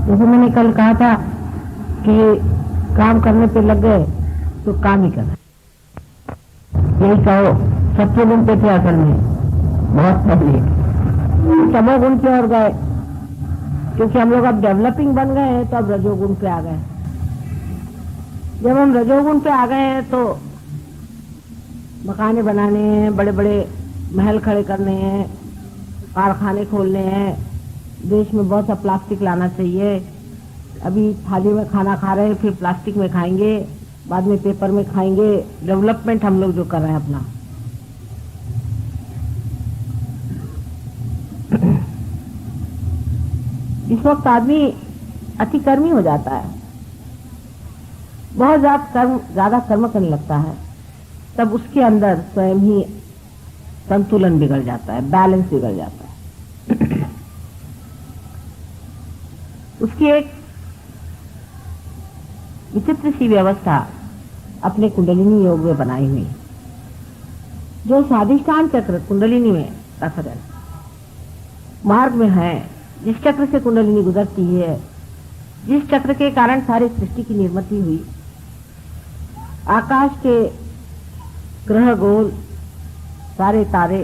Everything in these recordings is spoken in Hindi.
जैसे मैंने कल कहा था कि काम करने पे लग गए तो काम ही करना, यही कहो। सत्य गुण पे थे असल में बहुत पहले, तमोगुण की ओर गए, क्योंकि हम लोग अब डेवलपिंग बन गए हैं तो अब रजोगुण पे आ गए। जब हम रजोगुण पे आ गए हैं तो मकाने बनाने हैं, बड़े बड़े महल खड़े करने हैं, कारखाने खोलने हैं, देश में बहुत सा प्लास्टिक लाना चाहिए। अभी थाली में खाना खा रहे हैं, फिर प्लास्टिक में खाएंगे, बाद में पेपर में खाएंगे। डेवलपमेंट हम लोग जो कर रहे हैं अपना, इस वक्त आदमी अतिकर्मी हो जाता है, बहुत ज्यादा कर्म करने लगता है, तब उसके अंदर स्वयं ही संतुलन बिगड़ जाता है, बैलेंस बिगड़ जाता है। उसकी एक विचित्र सी व्यवस्था अपने कुंडलिनी योग में बनाई हुई, जो स्वाधिष्ठान चक्र कुंडलिनी में रखकर मार्ग में है, जिस चक्र से कुंडलिनी गुजरती है, जिस चक्र के कारण सारी सृष्टि की निर्मिति हुई, आकाश के ग्रह गोल सारे तारे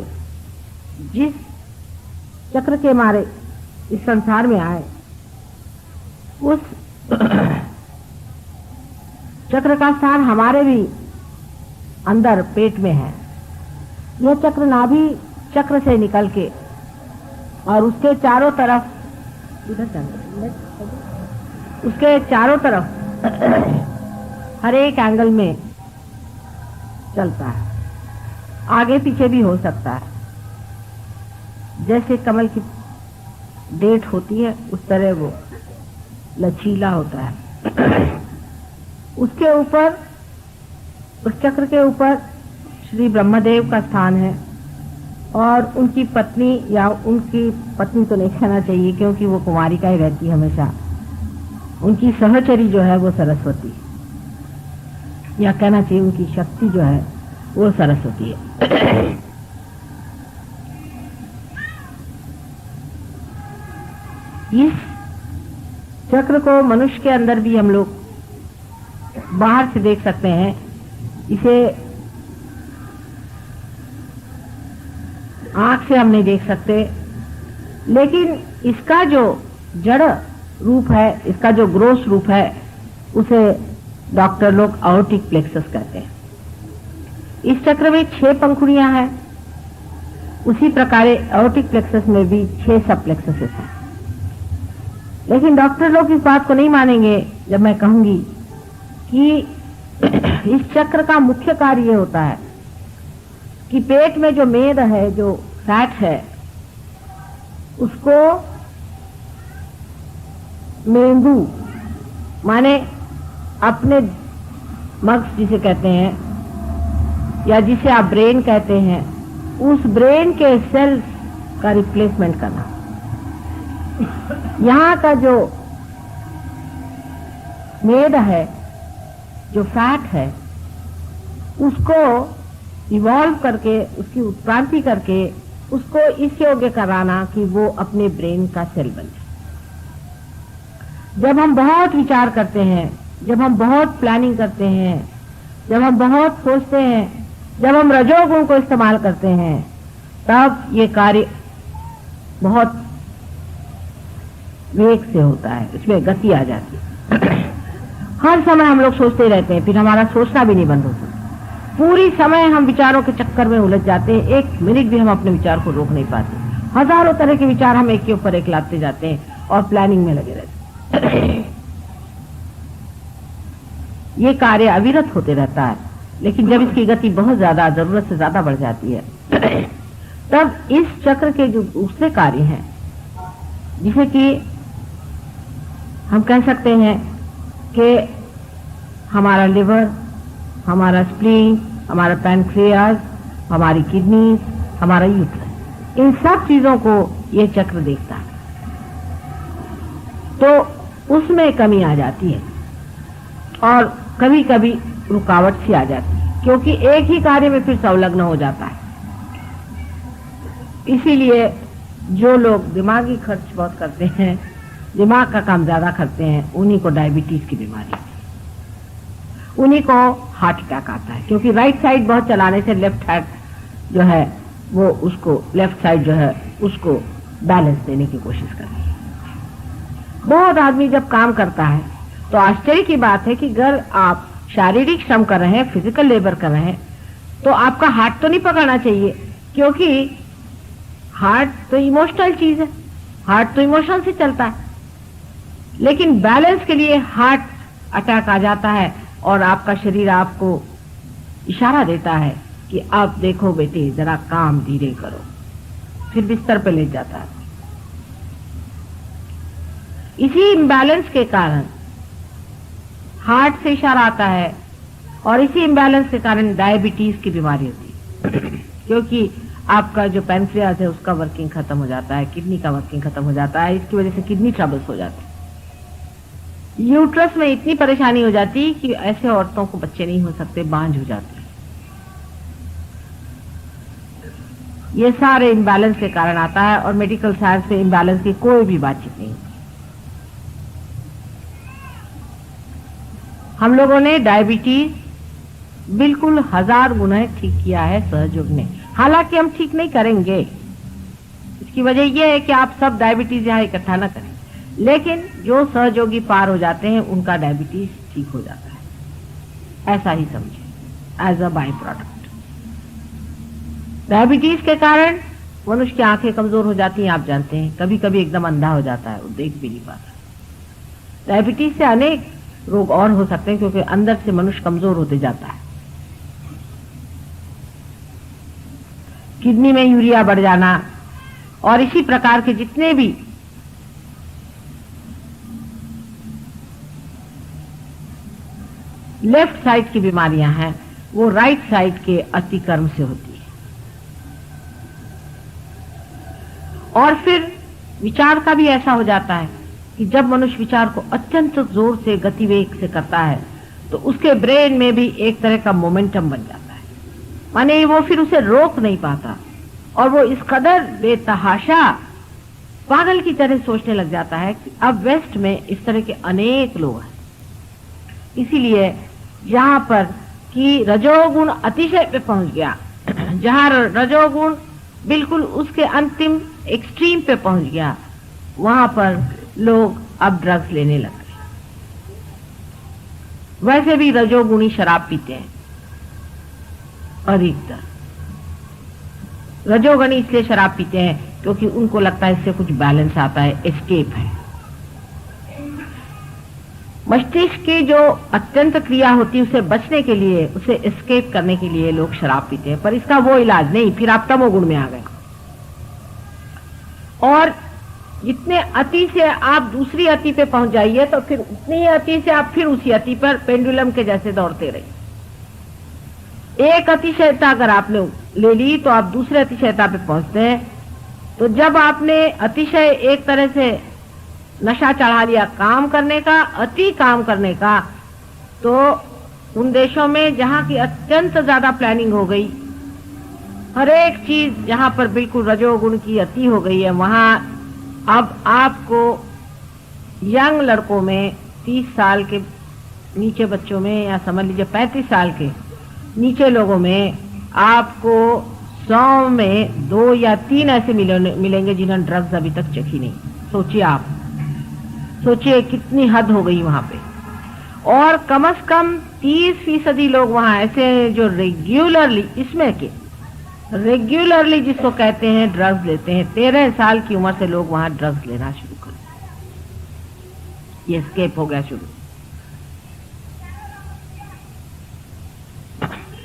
जिस चक्र के मारे इस संसार में आए, उस चक्र का सार हमारे भी अंदर पेट में है। यह चक्र नाभि चक्र से निकल के और उसके चारों तरफ हर एक एंगल में चलता है, आगे पीछे भी हो सकता है। जैसे कमल की डेट होती है उस तरह वो लचीला होता है। उसके ऊपर, उस चक्र के ऊपर श्री ब्रह्मदेव का स्थान है और उनकी पत्नी, या उनकी पत्नी तो नहीं कहना चाहिए क्योंकि वो कुमारिका ही रहती है हमेशा, उनकी सहचरी जो है वो सरस्वती, या कहना चाहिए उनकी शक्ति जो है वो सरस्वती है। इस चक्र को मनुष्य के अंदर भी हम लोग बाहर से देख सकते हैं। इसे आंख से हम नहीं देख सकते, लेकिन इसका जो जड़ रूप है, इसका जो ग्रोस रूप है, उसे डॉक्टर लोग आयोटिक प्लेक्सस कहते हैं। इस चक्र में 6 पंखुड़ियां हैं, उसी प्रकार आयोटिक प्लेक्सस में भी 6 सब प्लेक्सस हैं। लेकिन डॉक्टर लोग इस बात को नहीं मानेंगे जब मैं कहूंगी कि इस चक्र का मुख्य कार्य ये होता है कि पेट में जो मेद है, जो फैट है, उसको मेंदु माने अपने मग्स जिसे कहते हैं, या जिसे आप ब्रेन कहते हैं, उस ब्रेन के सेल्स का रिप्लेसमेंट करना। यहाँ का जो मेद है, जो फैट है, उसको इवॉल्व करके, उसकी उत्क्रांति करके, उसको इस योग्य कराना कि वो अपने ब्रेन का सेल बन जाए। जब हम बहुत विचार करते हैं, जब हम बहुत प्लानिंग करते हैं, जब हम बहुत सोचते हैं, जब हम रजोगुण को इस्तेमाल करते हैं, तब ये कार्य बहुत वेग से होता है, इसमें गति आ जाती है। हर समय हम लोग सोचते रहते हैं, फिर हमारा सोचना भी नहीं बंद होता। पूरी समय हम विचारों के चक्कर में उलझ जाते हैं, एक मिनट भी हम अपने विचार को रोक नहीं पाते। हजारों तरह के विचार हम एक के ऊपर एक लाते जाते हैं और प्लानिंग में लगे रहते हैं। ये कार्य अविरत होते रहता है, लेकिन जब इसकी गति बहुत ज्यादा, जरूरत से ज्यादा बढ़ जाती है, तब इस चक्र के जो दूसरे कार्य हैं, जिसे कि हम कह सकते हैं कि हमारा लिवर, हमारा स्प्लीन, हमारा पैनक्रियाज, हमारी किडनी, हमारा यूट्रस, इन सब चीजों को ये चक्र देखता है, तो उसमें कमी आ जाती है और कभी कभी रुकावट सी आ जाती है, क्योंकि एक ही कार्य में फिर संलग्न हो जाता है। इसीलिए जो लोग दिमागी खर्च बहुत करते हैं, दिमाग का काम ज्यादा करते हैं, उन्हीं को डायबिटीज की बीमारी है, उन्हीं को हार्ट अटैक आता है, क्योंकि राइट साइड बहुत चलाने से लेफ्ट हैंड जो है वो उसको, लेफ्ट साइड जो है उसको बैलेंस देने की कोशिश करती है। बहुत आदमी जब काम करता है तो आश्चर्य की बात है कि अगर आप शारीरिक श्रम कर रहे हैं, फिजिकल लेबर कर रहे हैं, तो आपका हार्ट तो नहीं पकड़ना चाहिए, क्योंकि हार्ट तो इमोशनल चीज है, हार्ट तो इमोशन से चलता है। लेकिन बैलेंस के लिए हार्ट अटैक आ जाता है और आपका शरीर आपको इशारा देता है कि आप देखो बेटे जरा काम धीरे करो, फिर बिस्तर पे ले जाता है। इसी इम्बैलेंस के कारण हार्ट से इशारा आता है और इसी इम्बैलेंस के कारण डायबिटीज की बीमारी होती है क्योंकि आपका जो पैनक्रियाज है उसका वर्किंग खत्म हो जाता है, किडनी का वर्किंग खत्म हो जाता है, इसकी वजह से किडनी ट्रबल्स हो जाते हैं। यूट्रस में इतनी परेशानी हो जाती कि ऐसे औरतों को बच्चे नहीं हो सकते, बांझ हो जाते। ये सारे इम्बैलेंस के कारण आता है और मेडिकल साइंस में इम्बैलेंस की कोई भी बातचीत नहीं। हम लोगों ने डायबिटीज बिल्कुल 1000 गुना ठीक किया है सहयोग ने, हालांकि हम ठीक नहीं करेंगे। इसकी वजह यह है कि आप सब डायबिटीज यहां इकट्ठा न करें, लेकिन जो सहयोगी पार हो जाते हैं उनका डायबिटीज ठीक हो जाता है, ऐसा ही समझे, as a by product. Diabetes के कारण मनुष्य की आंखें कमजोर हो जाती हैं, आप जानते हैं, कभी कभी एकदम अंधा हो जाता है, वो देख भी नहीं पाता। डायबिटीज से अनेक रोग और हो सकते हैं क्योंकि अंदर से मनुष्य कमजोर होते जाता है। किडनी में यूरिया बढ़ जाना और इसी प्रकार के जितने भी लेफ्ट साइड की बीमारियां हैं वो राइट साइड के अतिक्रम से होती है। और फिर विचार का भी ऐसा हो जाता है कि जब मनुष्य विचार को अत्यंत जोर से गतिवेग से करता है तो उसके ब्रेन में भी एक तरह का मोमेंटम बन जाता है, माने वो फिर उसे रोक नहीं पाता और वो इस कदर बेतहाशा पागल की तरह सोचने लग जाता है कि अब वेस्ट में इस तरह के अनेक लोग हैं। इसीलिए जहां पर कि रजोगुण अतिशय पे पहुंच गया, जहां रजोगुण बिल्कुल उसके अंतिम एक्सट्रीम पे पहुंच गया, वहां पर लोग अब ड्रग्स लेने लग गए। वैसे भी रजोगुणी शराब पीते हैं अधिकतर। रजोगुणी इसलिए शराब पीते हैं क्योंकि उनको लगता है इससे कुछ बैलेंस आता है, एस्केप है। मस्तिष्क की जो अत्यंत क्रिया होती है उसे बचने के लिए, उसे एस्केप करने के लिए लोग शराब पीते हैं, पर इसका वो इलाज नहीं, फिर आप तमोगुण में आ गए। और जितने अति से आप दूसरी अति पे पहुंच जाइए तो फिर उतनी ही अति से आप फिर उसी अति पर पेंडुलम के जैसे दौड़ते रहिए। एक अतिशयता अगर आपने ले ली तो आप दूसरे अतिशयता पे पहुंचते हैं। तो जब आपने अतिशय एक तरह से नशा चढ़ा लिया काम करने का, अति काम करने का, तो उन देशों में जहां की अत्यंत ज्यादा प्लानिंग हो गई, हर एक चीज जहां पर बिल्कुल रजोगुण की अति हो गई है, वहां अब आपको यंग लड़कों में 30 साल के नीचे बच्चों में, या समझ लीजिए 35 साल के नीचे लोगों में आपको 100 में 2 या 3 ऐसे मिलेंगे जिन्होंने ड्रग्स अभी तक चखी नहीं। सोचिए आप, सोचिए कितनी हद हो गई वहां पे। और कम से कम 30% लोग वहां ऐसे हैं जो रेगुलरली, इसमें के रेगुलरली जिसको कहते हैं ड्रग्स लेते हैं। 13 साल की उम्र से लोग वहां ड्रग्स लेना शुरू कर दिए। ये स्केप हो गया शुरू।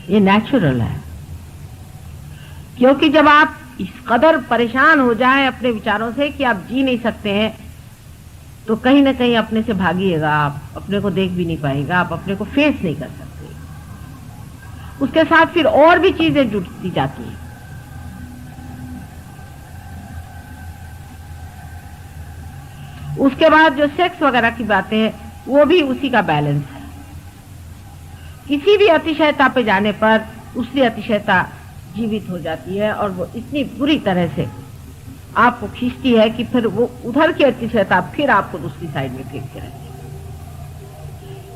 ये नेचुरल है, क्योंकि जब आप इस कदर परेशान हो जाएं अपने विचारों से कि आप जी नहीं सकते हैं, तो कहीं ना कहीं अपने से भागिएगा, आप अपने को देख भी नहीं पाएगा, आप अपने को फेस नहीं कर सकते। उसके साथ फिर और भी चीजें जुड़ती जाती हैं। उसके बाद जो सेक्स वगैरह की बातें हैं वो भी उसी का बैलेंस है। किसी भी अतिशयता पे जाने पर दूसरी अतिशयता जीवित हो जाती है और वो इतनी बुरी तरह से आपको खींचती है कि फिर वो उधर की अर्चित रहता, फिर आपको दूसरी साइड में फेंकते रहते हैं।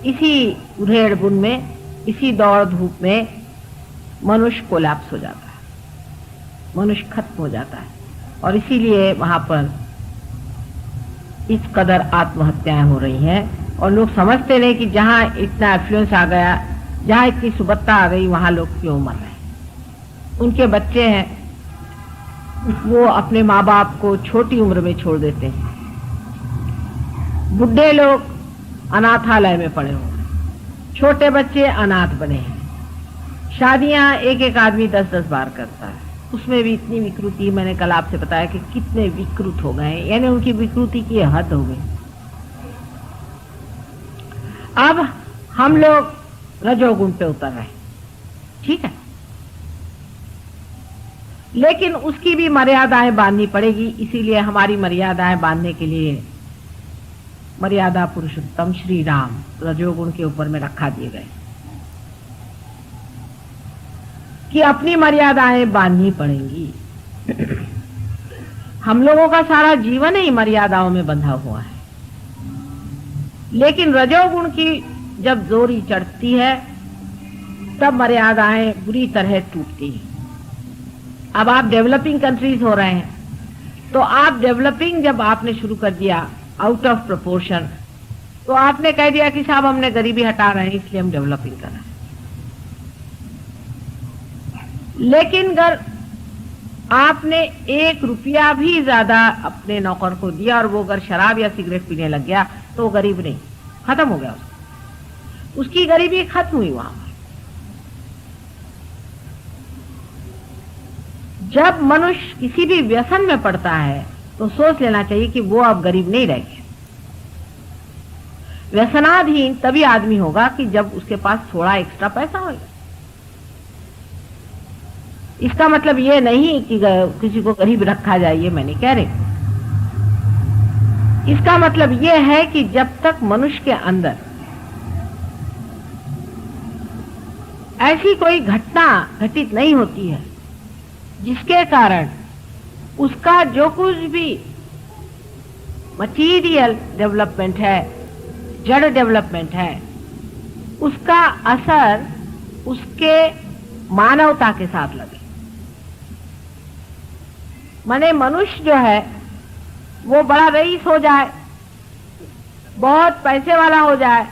इसी उधेड़ बुन में, इसी दौड़ धूप में मनुष्य कोलैप्स हो जाता है, मनुष्य खत्म हो जाता है। और इसीलिए वहां पर इस कदर आत्महत्याएं हो रही हैं। और लोग समझते नहीं कि जहां इतना एफ्लुएंस आ गया, जहां इतनी सुबत्ता आ गई, वहां लोग क्यों मर रहे हैं। उनके बच्चे हैं, वो अपने माँ बाप को छोटी उम्र में छोड़ देते हैं। बुढ़े लोग अनाथालय में पड़े हुए हैं, छोटे बच्चे अनाथ बने हैं। शादियां एक एक आदमी 10-10 बार करता है, उसमें भी इतनी विकृति। मैंने कल आपसे बताया कि कितने विकृत हो गए, यानी उनकी विकृति की हद हो गई। अब हम लोग रजोगुण पे उतर रहे हैं, ठीक है, लेकिन उसकी भी मर्यादाएं बांधनी पड़ेगी। इसीलिए हमारी मर्यादाएं बांधने के लिए मर्यादा पुरुषोत्तम श्री राम रजोगुण के ऊपर में रखा दिए गए कि अपनी मर्यादाएं बांधनी पड़ेंगी। हम लोगों का सारा जीवन ही मर्यादाओं में बंधा हुआ है, लेकिन रजोगुण की जब जोरी चढ़ती है तब मर्यादाएं बुरी तरह टूटती हैं। अब आप डेवलपिंग कंट्रीज हो रहे हैं, तो आप डेवलपिंग जब आपने शुरू कर दिया आउट ऑफ प्रोपोर्शन, तो आपने कह दिया कि साहब हमने गरीबी हटा रहे हैं इसलिए हम डेवलपिंग कर रहे हैं। लेकिन अगर आपने 1 रुपया भी ज्यादा अपने नौकर को दिया और वो अगर शराब या सिगरेट पीने लग गया, तो वो गरीब नहीं, खत्म हो गया उसकी गरीबी खत्म हुई वहां। जब मनुष्य किसी भी व्यसन में पड़ता है तो सोच लेना चाहिए कि वो अब गरीब नहीं रह गया। व्यसनाधीन तभी आदमी होगा कि जब उसके पास थोड़ा एक्स्ट्रा पैसा होगा। इसका मतलब ये नहीं कि किसी को गरीब रखा जाए, ये मैं नहीं कह रही। इसका मतलब ये है कि जब तक मनुष्य के अंदर ऐसी कोई घटना घटित नहीं होती है जिसके कारण उसका जो कुछ भी मटीरियल डेवलपमेंट है, जड़ डेवलपमेंट है, उसका असर उसके मानवता के साथ लगे। माने मनुष्य जो है वो बड़ा रईस हो जाए, बहुत पैसे वाला हो जाए,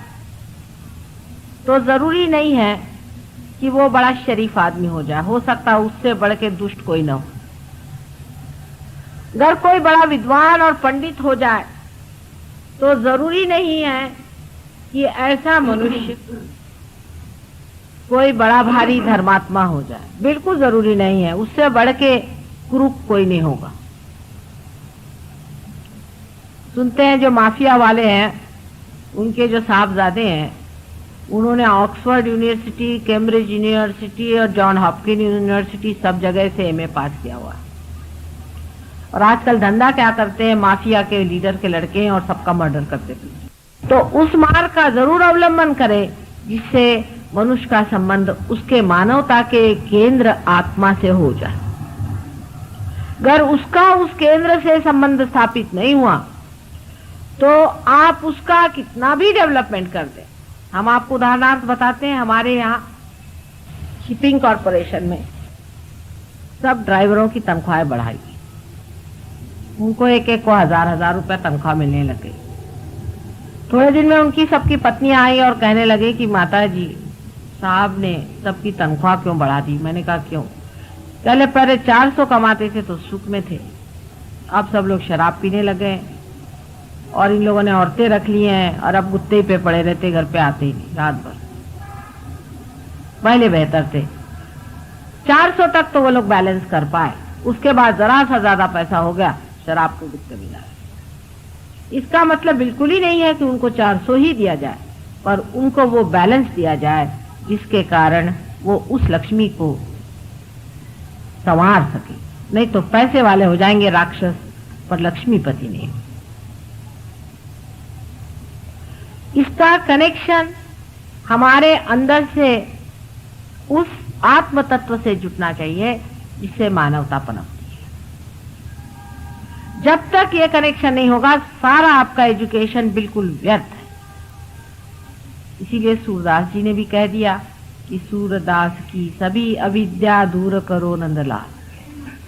तो जरूरी नहीं है कि वो बड़ा शरीफ आदमी हो जाए। हो सकता है उससे बढ़ के दुष्ट कोई ना हो। अगर कोई बड़ा विद्वान और पंडित हो जाए तो जरूरी नहीं है कि ऐसा मनुष्य कोई बड़ा भारी धर्मात्मा हो जाए, बिल्कुल जरूरी नहीं है। उससे बढ़ के कुरूप कोई नहीं होगा। सुनते हैं जो माफिया वाले हैं, उनके जो साहबजादे हैं, उन्होंने ऑक्सफोर्ड यूनिवर्सिटी, कैम्ब्रिज यूनिवर्सिटी और जॉन हॉपकिन यूनिवर्सिटी सब जगह से एमए पास किया हुआ है। और आजकल धंधा क्या करते हैं, माफिया के लीडर के लड़के हैं और सबका मर्डर करते हैं। तो उस मार्ग का जरूर अवलंबन करें जिससे मनुष्य का संबंध उसके मानवता के केंद्र आत्मा से हो जाए। अगर उसका उस केंद्र से संबंध स्थापित नहीं हुआ तो आप उसका कितना भी डेवलपमेंट कर दें। हम आपको उदाहरणार्थ बताते हैं, हमारे यहाँ शिपिंग कॉरपोरेशन में सब ड्राइवरों की तनख्वाहें बढ़ाई, उनको एक एक को 1000-1000 रुपया तनख्वाह मिलने लगे। थोड़े दिन में उनकी सबकी पत्नियां आई और कहने लगे कि माता जी साहब ने सबकी तनख्वाह क्यों बढ़ा दी। मैंने कहा क्यों? पहले 400 कमाते थे तो सुख में थे, अब सब लोग शराब पीने लगे और इन लोगों ने औरतें रख ली हैं और अब गुत्ते पे पड़े रहते, घर पे आते ही नहीं रात भर। पहले बेहतर थे, 400 तक तो वो लोग बैलेंस कर पाए, उसके बाद जरा सा ज्यादा पैसा हो गया, शराब को गुत्ते मिला। इसका मतलब बिल्कुल ही नहीं है कि उनको 400 ही दिया जाए, पर उनको वो बैलेंस दिया जाए जिसके कारण वो उस लक्ष्मी को संवार सके। नहीं तो पैसे वाले हो जाएंगे राक्षस, पर लक्ष्मीपति नहीं। इसका कनेक्शन हमारे अंदर से उस आत्म तत्व से जुटना चाहिए जिससे मानवता पनपती है। जब तक ये कनेक्शन नहीं होगा सारा आपका एजुकेशन बिल्कुल व्यर्थ है। इसीलिए सूरदास जी ने भी कह दिया कि सूरदास की सभी अविद्या दूर करो नंदलाल।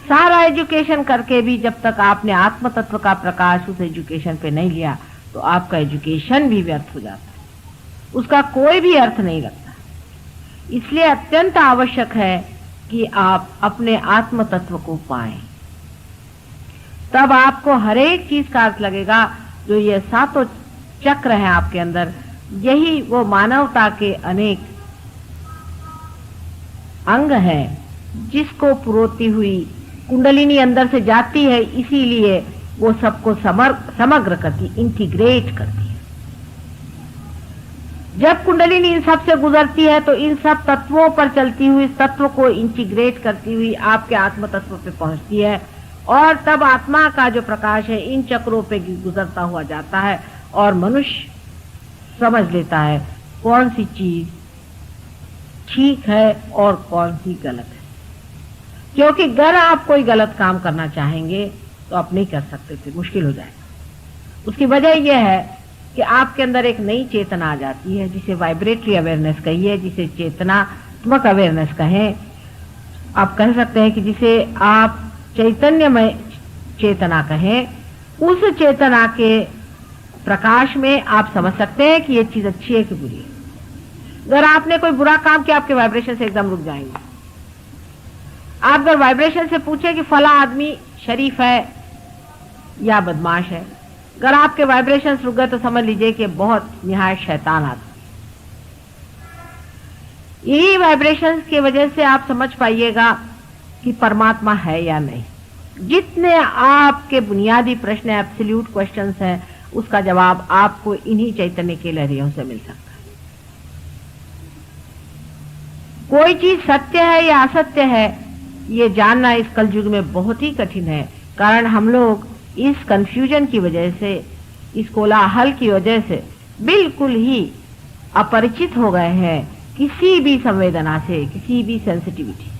सारा एजुकेशन करके भी जब तक आपने आत्म तत्व का प्रकाश उस एजुकेशन पे नहीं लिया तो आपका एजुकेशन भी व्यर्थ हो जाता है, उसका कोई भी अर्थ नहीं लगता। इसलिए अत्यंत आवश्यक है कि आप अपने आत्म तत्व को पाएं, तब आपको हर एक चीज का अर्थ लगेगा। जो ये सातों चक्र हैं आपके अंदर, यही वो मानवता के अनेक अंग हैं जिसको पुरोती हुई कुंडलिनी अंदर से जाती है, इसीलिए वो सबको समग्र करती, इंटीग्रेट करती है। जब कुंडलिनी इन सब से गुजरती है तो इन सब तत्वों पर चलती हुई इस तत्व को इंटीग्रेट करती हुई आपके आत्म तत्व पे पहुंचती है, और तब आत्मा का जो प्रकाश है इन चक्रों पे गुजरता हुआ जाता है और मनुष्य समझ लेता है कौन सी चीज ठीक है और कौन सी गलत है। क्योंकि अगर आप कोई गलत काम करना चाहेंगे तो आप नहीं कर सकते थे, मुश्किल हो जाएगा। उसकी वजह यह है कि आपके अंदर एक नई चेतना आ जाती है, जिसे वाइब्रेटरी अवेयरनेस कहिए, जिसे चेतनात्मक अवेयरनेस कहें। आप कह सकते हैं कि जिसे आप चैतन्यमय चेतना कहें। उस चेतना के प्रकाश में आप समझ सकते हैं कि ये चीज अच्छी है कि बुरी है। अगर आपने कोई बुरा काम किया आपके वाइब्रेशन से एकदम रुक जाएंगे। आप अगर वाइब्रेशन से पूछे कि फला आदमी शरीफ है या बदमाश है, अगर आपके वाइब्रेशन रुक गए तो समझ लीजिए कि बहुत निहायत शैतान आदमी। यही वाइब्रेशन की वजह से आप समझ पाइएगा कि परमात्मा है या नहीं। जितने आपके बुनियादी प्रश्न एब्सोल्यूट क्वेश्चंस हैं, उसका जवाब आपको इन्हीं चैतन्य के लहरियों से मिल सकता है। कोई चीज सत्य है या असत्य है, ये जानना इस कलयुग में बहुत ही कठिन है। कारण हम लोग इस कंफ्यूजन की वजह से, इस कोलाहल की वजह से बिल्कुल ही अपरिचित हो गए हैं किसी भी संवेदना से, किसी भी सेंसिटिविटी।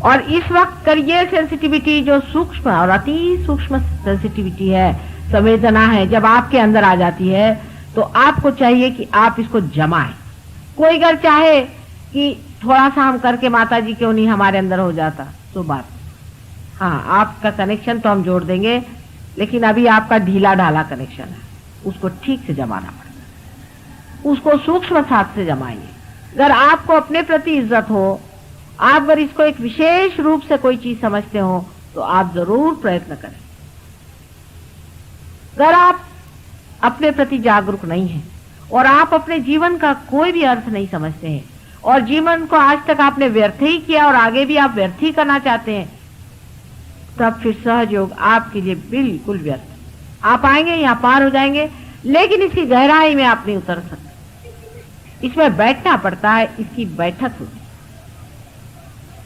और इस वक्त कर ये सेंसिटिविटी जो सूक्ष्म और अति सूक्ष्म सेंसिटिविटी है, संवेदना है, जब आपके अंदर आ जाती है तो आपको चाहिए कि आप इसको जमाएं। कोई अगर चाहे कि थोड़ा सा हम करके माता जी क्यों नहीं हमारे अंदर हो जाता तो बात, हाँ आपका कनेक्शन तो हम जोड़ देंगे, लेकिन अभी आपका ढीला ढाला कनेक्शन है, उसको ठीक से जमाना पड़ता है। उसको सूक्ष्म साथ से जमाइए। अगर आपको अपने प्रति इज्जत हो, आप अगर इसको एक विशेष रूप से कोई चीज समझते हो तो आप जरूर प्रयत्न करें। अगर आप अपने प्रति जागरूक नहीं हैं और आप अपने जीवन का कोई भी अर्थ नहीं समझते हैं और जीवन को आज तक आपने व्यर्थ ही किया और आगे भी आप व्यर्थ ही करना चाहते हैं, तब फिर सहयोग आपके लिए बिल्कुल व्यर्थ। आप आएंगे यहाँ पार हो जाएंगे, लेकिन इसकी गहराई में आप नहीं उतर सकते। इसमें बैठना पड़ता है, इसकी बैठक होती है।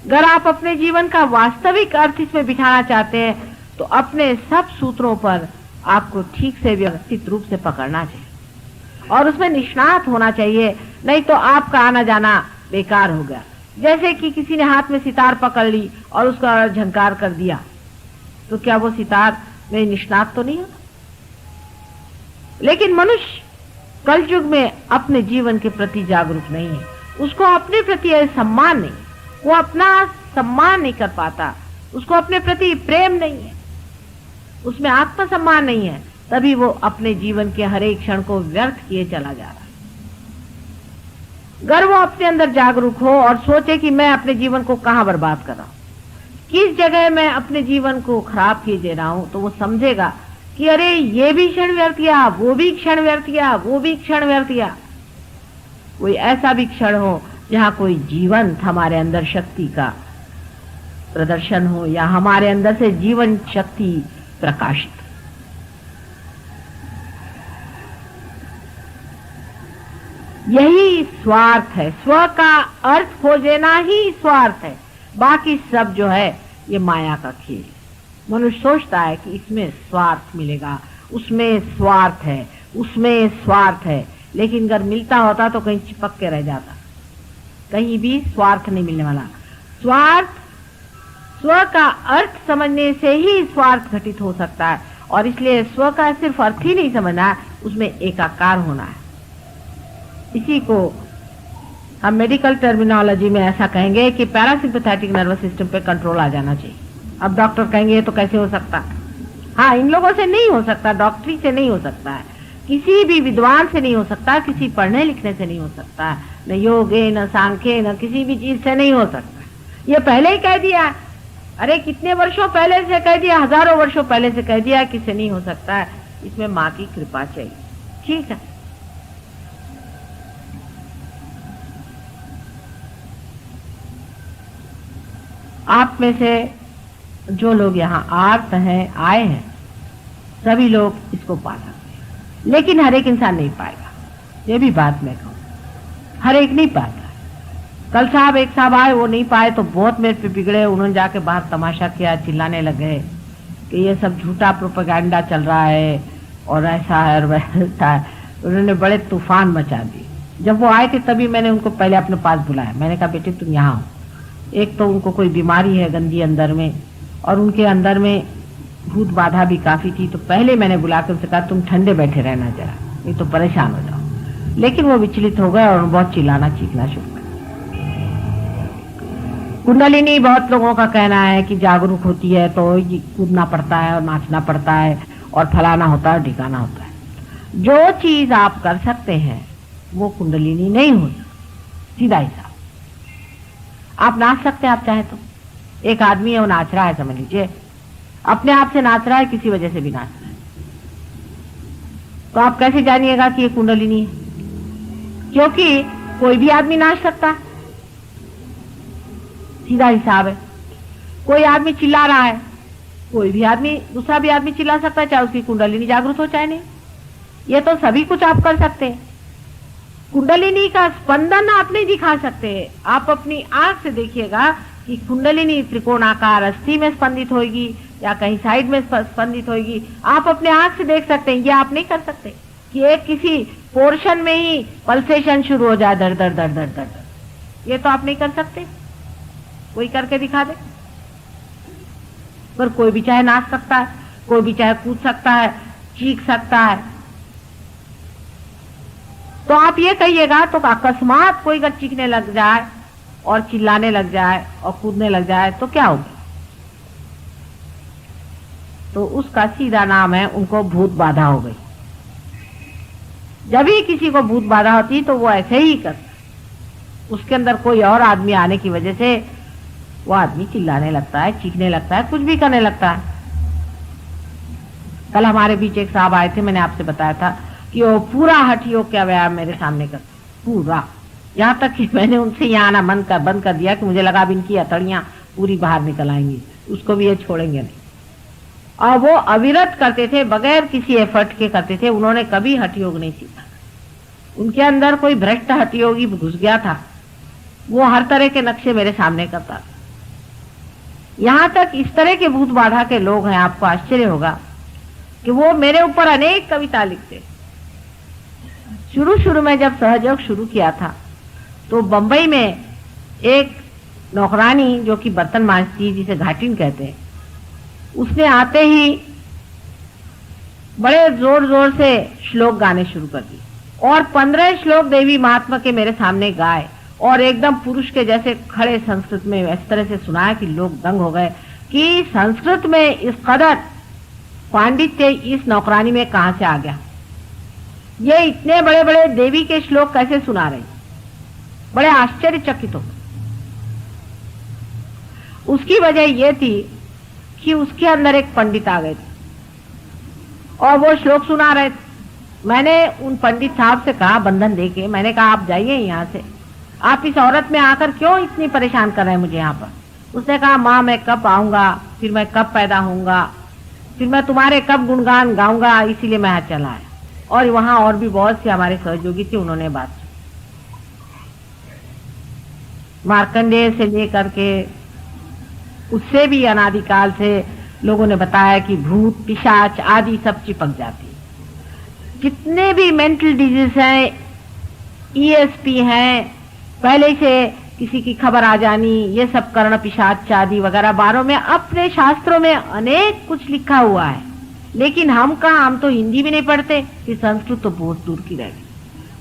अगर आप अपने जीवन का वास्तविक अर्थ इसमें बिठाना चाहते हैं तो अपने सब सूत्रों पर आपको ठीक से व्यवस्थित रूप से पकड़ना चाहिए और उसमें निष्णात होना चाहिए, नहीं तो आपका आना जाना बेकार हो गया। जैसे कि किसी ने हाथ में सितार पकड़ ली और उसका झंकार कर दिया, तो क्या वो सितार में निष्णात तो नहीं होता? लेकिन मनुष्य कलयुग में अपने जीवन के प्रति जागरूक नहीं है, उसको अपने प्रति सम्मान नहीं, वो अपना सम्मान नहीं कर पाता, उसको अपने प्रति प्रेम नहीं है, उसमें आत्मसम्मान नहीं है, तभी वो अपने जीवन के हर एक क्षण को व्यर्थ किए चला जा रहा है। अगर वो अपने अंदर जागरूक हो और सोचे कि मैं अपने जीवन को कहां बर्बाद कर रहा हूं, किस जगह मैं अपने जीवन को खराब किए दे रहा हूं, तो वो समझेगा कि अरे ये भी क्षण व्यर्थ गया, वो भी क्षण व्यर्थ गया, वो भी क्षण व्यर्थ गया। कोई ऐसा भी क्षण हो जहां कोई जीवंत हमारे अंदर शक्ति का प्रदर्शन हो या हमारे अंदर से जीवन शक्ति प्रकाशित। यही स्वार्थ है, स्व का अर्थ खोज लेना ही स्वार्थ है, बाकी सब जो है ये माया का खेल। मनुष्य सोचता है कि इसमें स्वार्थ मिलेगा, उसमें स्वार्थ है, उसमें स्वार्थ है, लेकिन अगर मिलता होता तो कहीं चिपक के रह जाता। कहीं भी स्वार्थ नहीं मिलने वाला। स्वार्थ स्व का अर्थ समझने से ही स्वार्थ घटित हो सकता है, और इसलिए स्व का सिर्फ अर्थ ही नहीं समझना है, उसमें एकाकार होना है। इसी को हम मेडिकल टर्मिनोलॉजी में ऐसा कहेंगे कि पैरासिम्पैथेटिक नर्वस सिस्टम पे कंट्रोल आ जाना चाहिए। अब डॉक्टर कहेंगे ये तो कैसे हो सकता है? हाँ, इन लोगों से नहीं हो सकता, डॉक्टरी से नहीं हो सकता है, किसी भी विद्वान से नहीं हो सकता, किसी पढ़ने लिखने से नहीं हो सकता, न योगे न सांख्य न किसी भी चीज से नहीं हो सकता। ये पहले ही कह दिया, अरे कितने वर्षों पहले से कह दिया, हजारों वर्षों पहले से कह दिया कि इससे नहीं हो सकता है। इसमें माँ की कृपा चाहिए। ठीक है, आप में से जो लोग यहाँ आए हैं सभी लोग इसको पा सकते हैं, लेकिन हर एक इंसान नहीं पाएगा। ये भी बात मैं कहूँ, हर एक नहीं पाएगा। कल साहब एक साहब आए, वो नहीं पाए तो बहुत मेरे पे बिगड़े। उन्होंने जाके बाहर तमाशा किया, चिल्लाने लगे कि ये सब झूठा प्रोपेगेंडा चल रहा है और ऐसा है और वैसा है। उन्होंने बड़े तूफान मचा दिए। जब वो आए थे तभी मैंने उनको पहले अपने पास बुलाया। मैंने कहा बेटे तुम यहाँ आओ। एक तो उनको कोई बीमारी है गंदी अंदर में, और उनके अंदर में भूत बाधा भी काफी थी। तो पहले मैंने बुला कर उनसे कहा तुम ठंडे बैठे रहना जरा, नहीं तो परेशान हो जाओ। लेकिन वो विचलित हो गए और बहुत चिल्लाना चीखना शुरू कर। कुंडलिनी बहुत लोगों का कहना है कि जागरूक होती है तो कूदना पड़ता है और नाचना पड़ता है और फलाना होता है, ढिकाना होता है। जो चीज आप कर सकते हैं वो कुंडलिनी नहीं हो सकती। सीधा हिसाब, आप नाच सकते हैं आप चाहे तो। एक आदमी है वो नाच रहा है, समझ लीजिए अपने आप से नाच रहा है, किसी वजह से भी नाच रहा है, तो आप कैसे जानिएगा कि ये कुंडलिनी है? क्योंकि कोई भी आदमी नाच सकता है, सीधा हिसाब है। कोई आदमी चिल्ला रहा है, कोई भी आदमी, दूसरा भी आदमी चिल्ला सकता है, चाहे उसकी कुंडलिनी जागृत हो चाहे नहीं। ये तो सभी कुछ आप कर सकते हैं। कुंडलिनी का स्पंदन आप नहीं दिखा सकते। आप अपनी आंख से देखिएगा कि कुंडलिनी त्रिकोणाकार अस्थि में स्पंदित होगी या कहीं साइड में स्पंदित होगी। आप अपने आंख से देख सकते हैं, ये आप नहीं कर सकते कि एक किसी पोर्शन में ही पल्सेशन शुरू हो जाए, दर दर दर दर दर दर। ये तो आप नहीं कर सकते, कोई करके दिखा दे। पर कोई भी चाहे नाच सकता है, कोई भी चाहे कूद सकता है, चीख सकता है। तो आप ये कहिएगा तो अकस्मात कोई अगर चीखने लग जाए और चिल्लाने लग जाए और कूदने लग जाए तो क्या होगा? तो उसका सीधा नाम है उनको भूत बाधा हो गई। जब भी किसी को भूत बाधा होती तो वो ऐसे ही करता, उसके अंदर कोई और आदमी आने की वजह से वो आदमी चिल्लाने लगता है, चीखने लगता है, कुछ भी करने लगता है। कल हमारे बीच एक साहब आए थे, मैंने आपसे बताया था कि वो पूरा हठ योग का व्यायाम मेरे सामने करते, पूरा, यहाँ तक कि मैंने उनसे यहाँ आना बंद कर दिया कि मुझे लगा अब इनकी अतड़ियां पूरी बाहर निकल आएंगी, उसको भी ये छोड़ेंगे नहीं। और वो अविरत करते थे, बगैर किसी एफर्ट के करते थे। उन्होंने कभी हठ योग नहीं सीखा। उनके अंदर कोई भ्रष्ट हठ योगी घुस गया था, वो हर तरह के नक्शे मेरे सामने करता था। यहाँ तक इस तरह के भूत बाधा के लोग हैं, आपको आश्चर्य होगा कि वो मेरे ऊपर अनेक कविता लिखते। शुरू में जब सहयोग शुरू किया था तो बंबई में एक नौकरानी जो कि बर्तन मांजती, जिसे घाटिन कहते हैं, उसने आते ही बड़े जोर जोर से श्लोक गाने शुरू कर दिए और 15 श्लोक देवी महात्मा के मेरे सामने गाए और एकदम पुरुष के जैसे खड़े संस्कृत में इस तरह से सुनाया कि लोग दंग हो गए कि संस्कृत में इस कदर पांडित्य इस नौकरानी में कहां से आ गया। ये इतने बड़े बड़े देवी के श्लोक कैसे सुना रही, बड़े आश्चर्यचकित हो। उसकी वजह यह थी कि उसके अंदर एक पंडित आ गए थे और वो श्लोक सुना रहे थे। मैंने उन पंडित साहब से कहा, बंधन देके मैंने कहा आप जाइए यहाँ से, आप इस औरत में आकर क्यों इतनी परेशान कर रहे हैं मुझे यहाँ पर। उसने कहा माँ मैं कब आऊंगा, फिर मैं कब पैदा होऊंगा, फिर मैं तुम्हारे कब गुणगान गाऊंगा, इसीलिए मैं यहाँ चला आया। और वहां और भी बहुत से हमारे सहयोगी थे, उन्होंने बात की। मार्कंडेय से लेकर के उससे भी अनादिकाल से लोगों ने बताया कि भूत पिशाच आदि सब चिपक जाती है। जितने भी मेंटल डिजीज हैं, ईएसपी हैं, पहले से किसी की खबर आ जानी, ये सब कर्ण पिशाच चादी वगैरह बारों में अपने शास्त्रों में अनेक कुछ लिखा हुआ है। लेकिन हम तो हिंदी भी नहीं पढ़ते, कि संस्कृत तो बहुत दूर की रह गई।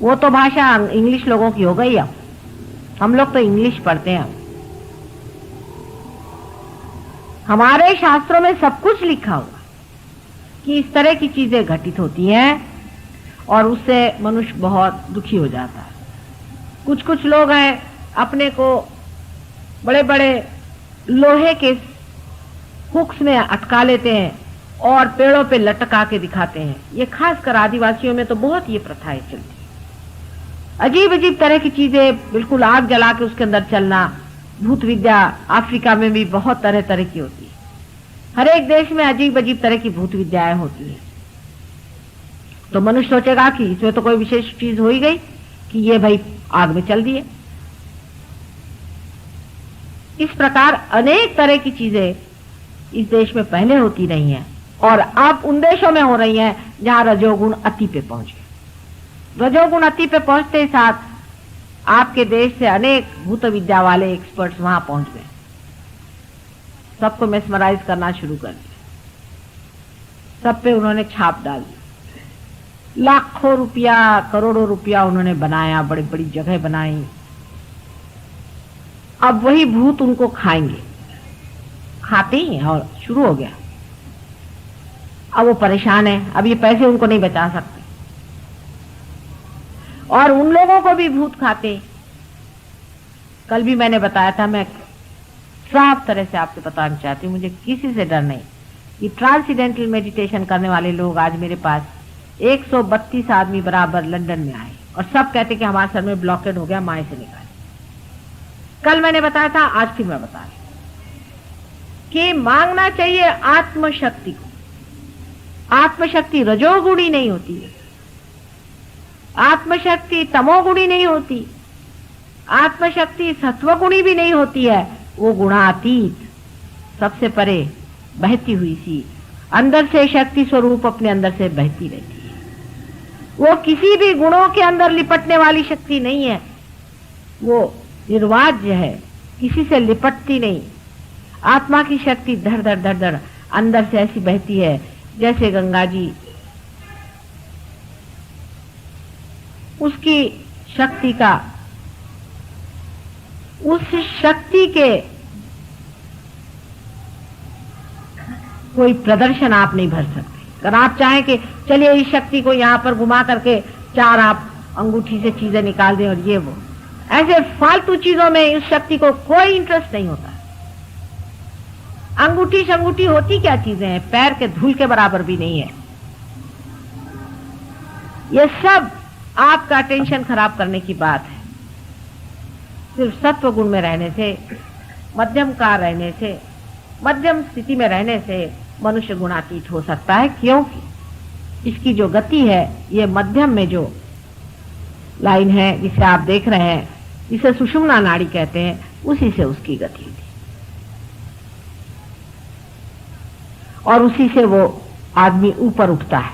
वो तो भाषा इंग्लिश लोगों की हो गई। अब हम लोग तो इंग्लिश पढ़ते हैं। हमारे शास्त्रों में सब कुछ लिखा हुआ कि इस तरह की चीजें घटित होती हैं और उससे मनुष्य बहुत दुखी हो जाता है। कुछ कुछ लोग हैं अपने को बड़े बड़े लोहे के हुक्स में अटका लेते हैं और पेड़ों पे लटका के दिखाते हैं। ये खासकर आदिवासियों में तो बहुत ये प्रथाएं चलती है। अजीब अजीब तरह की चीजें, बिल्कुल आग जला के उसके अंदर चलना। भूत विद्या अफ्रीका में भी बहुत तरह तरह की होती है। हर एक देश में अजीब अजीब तरह की भूत विद्याएं होती है। तो मनुष्य सोचेगा कि इसमें तो कोई विशेष चीज हो ही गई कि ये भाई आग में चल दिए। इस प्रकार अनेक तरह की चीजें इस देश में पहले होती रही हैं और अब उन देशों में हो रही हैं जहां रजोगुण अति पे पहुंच गए। रजोगुण अति पे पहुंचते साथ आपके देश से अनेक भूत विद्या वाले एक्सपर्ट्स वहां पहुंच गए। सबको मेस्मराइज करना शुरू कर दिया। सब पे उन्होंने छाप डाल दी। लाखों रुपया, करोड़ों रुपया उन्होंने बनाया, बड़ी बड़ी जगह बनाई। अब वही भूत उनको खाएंगे, खाते ही हैं और शुरू हो गया। अब वो परेशान है, अब ये पैसे उनको नहीं बचा सकते और उन लोगों को भी भूत खाते। कल भी मैंने बताया था, मैं साफ तरह से आपसे बताना चाहती हूँ, मुझे किसी से डर नहीं। ये ट्रांसडेंटल मेडिटेशन करने वाले लोग आज मेरे पास 132 आदमी बराबर लंदन में आए और सब कहते कि हमारे सर में ब्लॉकेड हो गया, माए से निकाल। कल मैंने बताया था, आज फिर मैं बता रही कि मांगना चाहिए आत्मशक्ति को। आत्मशक्ति रजोगुणी नहीं होती है, आत्मशक्ति तमोगुणी नहीं होती, आत्मशक्ति सत्वगुणी भी नहीं होती है। वो गुणातीत, सबसे परे बहती हुई सी अंदर से शक्ति स्वरूप अपने अंदर से बहती रहती है। वो किसी भी गुणों के अंदर लिपटने वाली शक्ति नहीं है। वो निर्वाज्य है, किसी से लिपटती नहीं। आत्मा की शक्ति धड़ धड़ धड़ धड़ अंदर से ऐसी बहती है जैसे गंगा जी। उसकी शक्ति का, उस शक्ति के कोई प्रदर्शन आप नहीं भर सकते। अगर आप चाहें कि चलिए इस शक्ति को यहां पर घुमा करके 4 आप अंगूठी से चीजें निकाल दें और ये वो, ऐसे फालतू चीजों में इस शक्ति को कोई इंटरेस्ट नहीं होता। अंगूठी शंगूठी होती क्या चीजें हैं, पैर के धूल के बराबर भी नहीं है। ये सब आपका टेंशन खराब करने की बात है। सिर्फ सत्व गुण में रहने से, मध्यम का रहने से, मध्यम स्थिति में रहने से मनुष्य गुणातीत हो सकता है। क्योंकि इसकी जो गति है, ये मध्यम में जो लाइन है जिसे आप देख रहे हैं, जिसे सुषुम्ना नाड़ी कहते हैं, उसी से उसकी गति थी और उसी से वो आदमी ऊपर उठता है।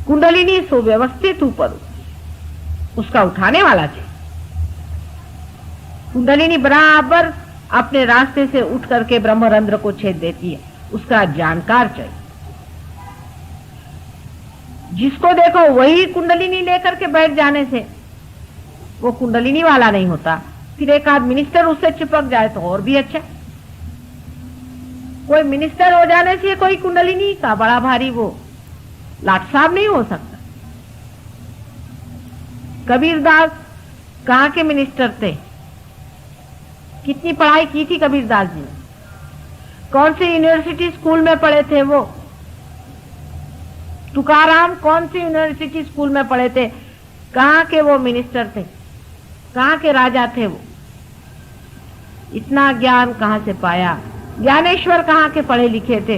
कुंडलिनी सुव्यवस्थित ऊपर उसका उठाने वाला चाहिए। कुंडलिनी बराबर अपने रास्ते से उठ करके ब्रह्मरंध्र को छेद देती है, उसका जानकार चाहिए। जिसको देखो वही कुंडलिनी लेकर के बैठ जाने से वो कुंडलिनी वाला नहीं होता। फिर एक आध मिनिस्टर उससे चिपक जाए तो और भी अच्छा। कोई मिनिस्टर हो जाने से कोई कुंडलिनी का बड़ा भारी वो लाट साहब नहीं हो सकता। कबीरदास कहाँ के मिनिस्टर थे? कितनी पढ़ाई की थी कबीरदास जी? कौन से यूनिवर्सिटी स्कूल में पढ़े थे वो? तुकाराम कौन सी यूनिवर्सिटी स्कूल में पढ़े थे? कहाँ के वो मिनिस्टर थे? कहाँ के राजा थे वो? इतना ज्ञान कहाँ से पाया? ज्ञानेश्वर कहाँ के पढ़े लिखे थे?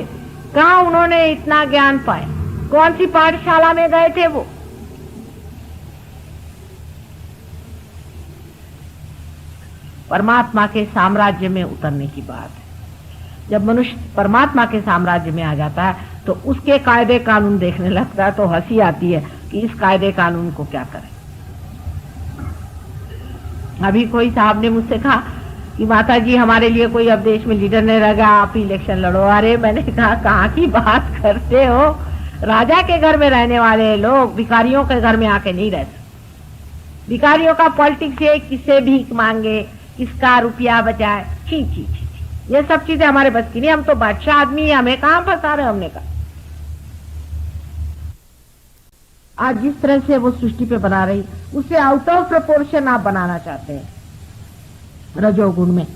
कहाँ उन्होंने इतना ज्ञान पाया? कौन सी पाठशाला में गए थे वो? परमात्मा के साम्राज्य में उतरने की बात है। जब मनुष्य परमात्मा के साम्राज्य में आ जाता है तो उसके कायदे कानून देखने लगता है तो हंसी आती है कि इस कायदे कानून को क्या करें। अभी कोई साहब ने मुझसे कहा कि माता जी हमारे लिए कोई अब देश में लीडर नहीं रह गया, आप ही इलेक्शन लड़ो। अरे मैंने कहा कहाँ की बात करते हो, राजा के घर में रहने वाले लोग भिखारियों के घर में आके नहीं रह सकते। भिखारियों का पॉलिटिक्स है, किससे भीख मांगे, किसका रुपया बचाए, छी छी छी, ये सब चीजें हमारे बस की नहीं। हम तो बादशाह आदमी है, हमें कहां फंसा रहे। हमने कहा आज जिस तरह से वो सृष्टि पे बना रही, उससे आउट ऑफ प्रोपोर्शन आप बनाना चाहते हैं रजोगुण में।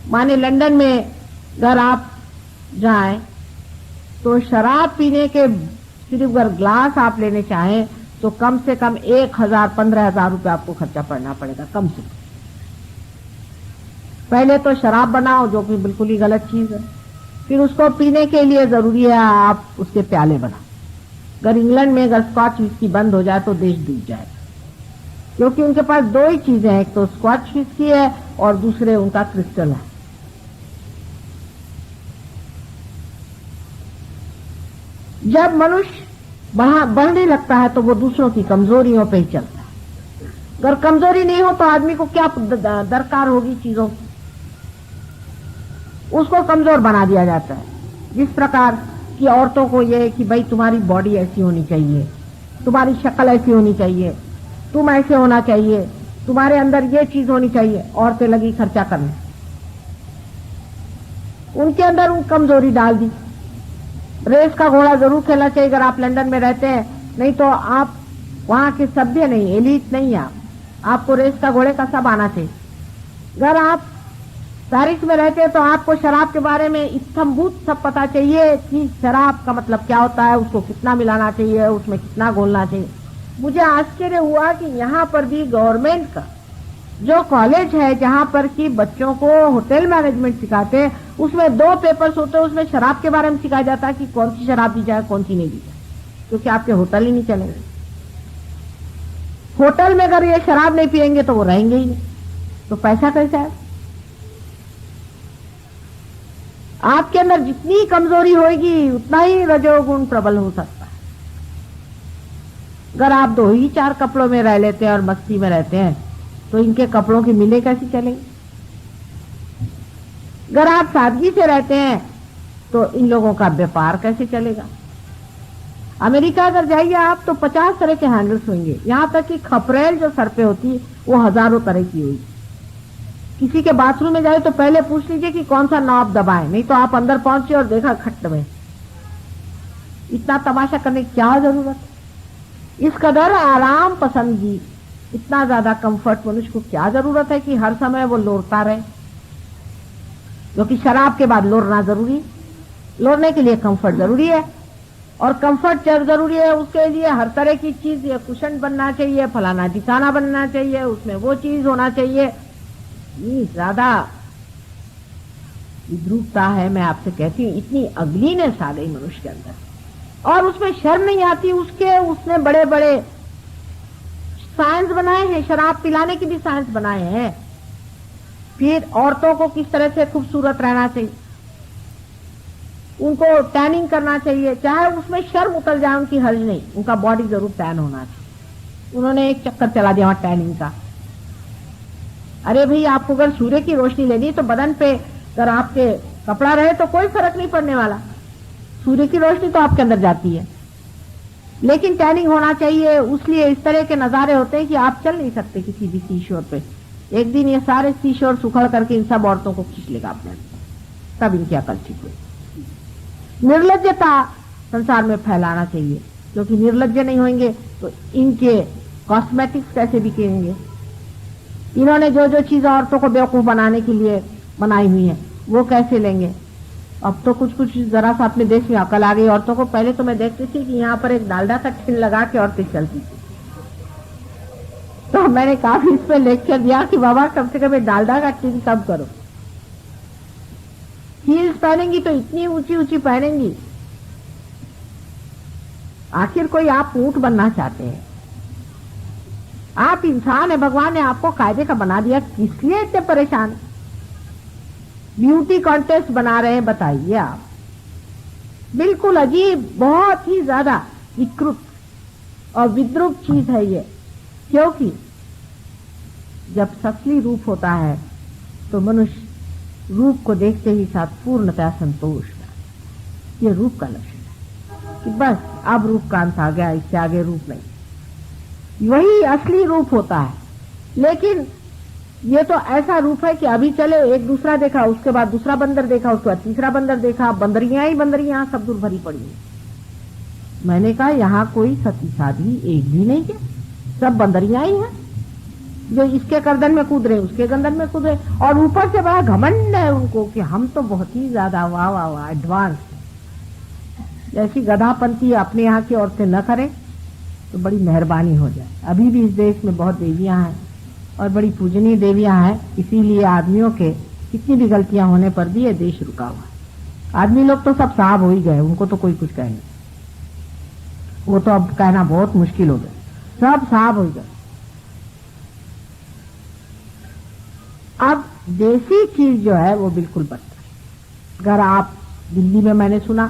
माने लंदन में अगर आप जाएं तो शराब पीने के सिर्फ अगर ग्लास आप लेने चाहें तो कम से कम 1000-15,000 रुपए आपको खर्चा पड़ना पड़ेगा, कम से कम। पहले तो शराब बनाओ, जो कि बिल्कुल ही गलत चीज है, फिर उसको पीने के लिए जरूरी है आप उसके प्याले बनाओ। अगर इंग्लैंड में अगर स्कॉच विस्की बंद हो जाए तो देश डूब जाएगा, क्योंकि उनके पास दो ही चीजें हैं, एक तो स्कॉच विस्की है और दूसरे उनका क्रिस्टल है। जब मनुष्य बढ़ने लगता है तो वो दूसरों की कमजोरियों पे ही चलता है। अगर कमजोरी नहीं हो तो आदमी को क्या दरकार होगी चीजों की, उसको कमजोर बना दिया जाता है। जिस प्रकार की औरतों को ये है कि भाई तुम्हारी बॉडी ऐसी होनी चाहिए, तुम्हारी शक्ल ऐसी होनी चाहिए, तुम ऐसे होना चाहिए, तुम्हारे अंदर ये चीज होनी चाहिए, औरतें लगी खर्चा करने, उनके अंदर उन कमजोरी डाल दी। रेस का घोड़ा जरूर खेलना चाहिए अगर आप लंदन में रहते हैं, नहीं तो आप वहां के सभ्य नहीं, एलीट नहीं है, आपको रेस का घोड़े का सब आना चाहिए। अगर आप पेरिस में रहते हैं तो आपको शराब के बारे में इत्थम्भूत सब पता चाहिए कि शराब का मतलब क्या होता है, उसको कितना मिलाना चाहिए, उसमें कितना घोलना चाहिए। मुझे आश्चर्य हुआ कि यहाँ पर भी गवर्नमेंट का जो कॉलेज है जहाँ पर कि बच्चों को होटल मैनेजमेंट सिखाते हैं, उसमें 2 पेपर्स होते हैं, उसमें शराब के बारे में सिखाया जाता है कि कौन सी शराब दी जाए, कौन सी नहीं दी जाए, क्योंकि आपके होटल ही नहीं चलेंगे। होटल में अगर ये शराब नहीं पिएंगे तो वो रहेंगे ही नहीं, तो पैसा कैसे है। आपके अंदर जितनी कमजोरी होगी उतना ही रजोगुण प्रबल हो सकता है। अगर आप 2 ही 4 कपड़ों में रह लेते हैं और मस्ती में रहते हैं तो इनके कपड़ों की मिलें कैसी चलेंगी। अगर आप सादगी से रहते हैं तो इन लोगों का व्यापार कैसे चलेगा। अमेरिका अगर जाइए आप तो 50 तरह के हैंडल्स होंगे, यहां तक कि खपरेल जो सर पे होती है वो हजारों तरह की हुई। किसी के बाथरूम में जाए तो पहले पूछ लीजिए कि कौन सा नॉब दबाएं, नहीं तो आप अंदर पहुंचे और देखा खट में। इतना तमाशा करने की क्या जरूरत है। इस कदर आराम पसंदगी, इतना ज्यादा कंफर्ट मनुष्य को क्या जरूरत है कि हर समय वो लोरता रहे, क्योंकि शराब के बाद लोरना जरूरी, लोरने के लिए कंफर्ट जरूरी है, और कंफर्ट जरूरी है उसके लिए हर तरह की चीज, ये कुशन बनना चाहिए, फलाना ठिकाना बनना चाहिए, उसमें वो चीज होना चाहिए। इतनी ज्यादा विद्रूपता है, मैं आपसे कहती हूँ, इतनी अगलीनेस आ गई मनुष्य के अंदर, और उसमें शर्म नहीं आती। उसने बड़े बड़े साइंस बनाए हैं, शराब पिलाने की भी साइंस बनाए हैं। फिर औरतों को किस तरह से खूबसूरत रहना चाहिए, उनको टैनिंग करना चाहिए, चाहे उसमें शर्म उतर जाए उनकी हर्ज नहीं, उनका बॉडी जरूर टैन होना चाहिए। उन्होंने एक चक्कर चला दिया वहां टैनिंग का। अरे भाई, आपको अगर सूर्य की रोशनी लेनी है तो बदन पे अगर आपके कपड़ा रहे तो कोई फर्क नहीं पड़ने वाला, सूर्य की रोशनी तो आपके अंदर जाती है, लेकिन टैनिंग होना चाहिए। उसलिए इस तरह के नजारे होते हैं कि आप चल नहीं सकते किसी भी सीशोर पे। एक दिन ये सारे सीशोर सुखड़ करके इन सब औरतों को खींच लेगा अपने, तब इनकी अकल ठीक हुई। निर्लज्जता संसार में फैलाना चाहिए, क्योंकि निर्लज्ज नहीं होंगे तो इनके कॉस्मेटिक्स कैसे बिकेंगे। इन्होंने जो जो चीज औरतों को बेवकूफ बनाने के लिए बनाई हुई है वो कैसे लेंगे। अब तो कुछ कुछ जरा सा अपने देश में अकल आ गई औरतों को। पहले तो मैं देखती थी कि यहाँ पर एक डालडा का टिन लगा के औरतें चलती थी, तो मैंने काफी इस पे लेक्चर दिया कि बाबा कम से कम डालडा का टिन कम करो। हील्स पहनेंगी तो इतनी ऊंची ऊंची पहनेंगी, आखिर कोई आप ऊंट बनना चाहते हैं। आप इंसान है, भगवान ने आपको कायदे का बना दिया, किस लिए इतने परेशान। ब्यूटी कॉन्टेस्ट बना रहे हैं, बताइए आप। बिल्कुल अजीब, बहुत ही ज्यादा विकृत और विद्रूप चीज है ये, क्योंकि जब असली रूप होता है तो मनुष्य रूप को देखते ही साथ पूर्णतः संतोष का, ये रूप का लक्षण है कि बस अब रूप का अंत आ गया, इससे आगे रूप नहीं, वही असली रूप होता है। लेकिन ये तो ऐसा रूप है कि अभी चले एक दूसरा देखा, उसके बाद दूसरा बंदर देखा, उसके बाद तीसरा बंदर देखा, बंदरियां ही बंदरियां सब दूर भरी पड़ी है। मैंने कहा यहाँ कोई सती साधी एक भी नहीं है, सब बंदरियां ही हैं जो इसके गर्दन में कूद रहे, उसके गर्दन में कूद रहे, और ऊपर से बड़ा घमंड है उनको कि हम तो बहुत ही ज्यादा वाह वाह वाह एडवांस। जैसी गधापंथी अपने यहाँ की औरतें न करें तो बड़ी मेहरबानी हो जाए। अभी भी इस देश में बहुत देवियां हैं और बड़ी पूजनीय देवियां हैं, इसीलिए आदमियों के कितनी भी गलतियां होने पर भी ये देश रुका हुआ है। आदमी लोग तो सब साहब हो ही गए, उनको तो कोई कुछ कहे नहीं, वो तो अब कहना बहुत मुश्किल हो गया, सब साहब हो गए। अब देसी चीज जो है वो बिल्कुल बदतर है। अगर आप दिल्ली में, मैंने सुना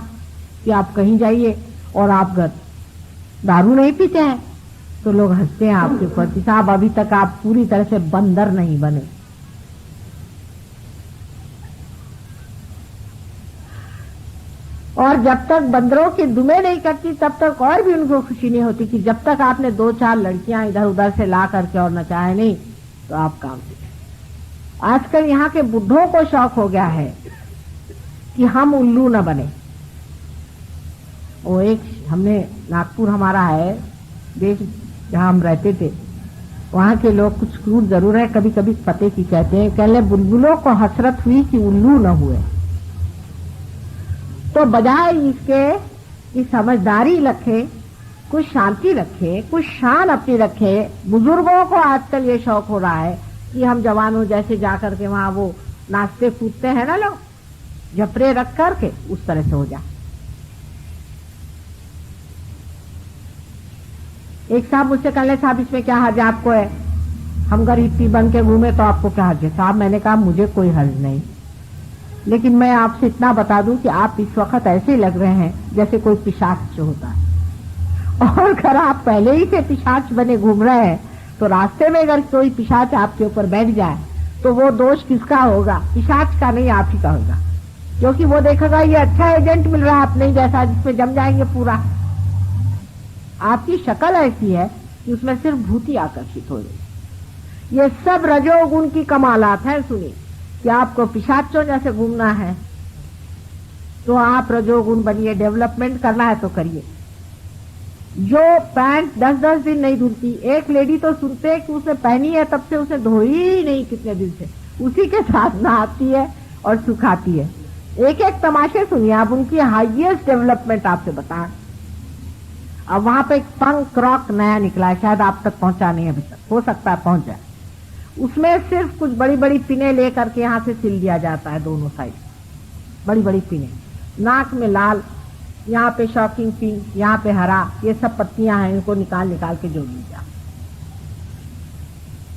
कि आप कहीं जाइए और आप अगर दारू नहीं पीते हैं तो लोग हंसते हैं आपके ऊपर कि साहब अभी तक आप पूरी तरह से बंदर नहीं बने। और जब तक बंदरों की दुमें नहीं करती तब तक और भी उनको खुशी नहीं होती कि जब तक आपने 2-4 लड़कियां इधर उधर से ला करके और नचाए नहीं तो आप काम से। आजकल यहाँ के बुढ़ों को शौक हो गया है कि हम उल्लू न बने। वो एक हमने नागपुर हमारा है देश जहाँ हम रहते थे, वहाँ के लोग कुछ क्रूर जरूर है, कभी कभी पते की कहते हैं, कहले बुलबुलों को हसरत हुई कि उल्लू न हुए। तो बजाय इसके कि समझदारी रखे, कुछ शांति रखे, कुछ शान अपनी रखे, बुजुर्गों को आजकल ये शौक हो रहा है कि हम जवानों जैसे जाकर के वहां वो नाचते कूदते हैं ना लोग, झपरे रख करके उस तरह से हो जाए। एक साहब मुझसे कहले साहब इसमें क्या हर्ज आपको है, हम गरीब पी बन के घूमे तो आपको क्या हर्ज है। साहब मैंने कहा मुझे कोई हर्ज नहीं, लेकिन मैं आपसे इतना बता दूं कि आप इस वक्त ऐसे लग रहे हैं जैसे कोई पिशाच होता है। और अगर आप पहले ही से पिशाच बने घूम रहे हैं तो रास्ते में अगर कोई पिशाच आपके ऊपर बैठ जाए तो वो दोष किसका होगा? पिशाच का नहीं, आप ही का होगा, क्योंकि वो देखेगा ये अच्छा एजेंट मिल रहा है अपने जैसा जिसमें जम जाएंगे पूरा। आपकी शक्ल ऐसी है कि उसमें सिर्फ भूति आकर्षित हो रही। ये सब रजोगुण की कमालात है। सुनिए कि आपको पिशाचों जैसे घूमना है तो आप रजोगुण बनिए, डेवलपमेंट करना है तो करिए। जो पैंट 10-10 दिन नहीं धुलती, एक लेडी तो सुनते हैं कि उसने पहनी है तब से उसे धोई ही नहीं कितने दिन से, उसी के साथ नहाती है और सुखाती है। एक एक तमाशे सुनिए आप, उनकी हाईएस्ट डेवलपमेंट आपसे बताएं। अब वहां पे एक पंक रॉक नया निकला है, शायद आप तक पहुंचा नहीं अभी तक, हो सकता है पहुंच जाए। उसमें सिर्फ कुछ बड़ी बड़ी पिने लेकर के यहाँ से सिल दिया जाता है, दोनों साइड बड़ी बड़ी पिने, नाक में लाल, यहाँ पे शॉकिंग पिंक, यहाँ पे हरा, ये सब पत्तियां हैं, इनको निकाल निकाल के जोड़ लीजिए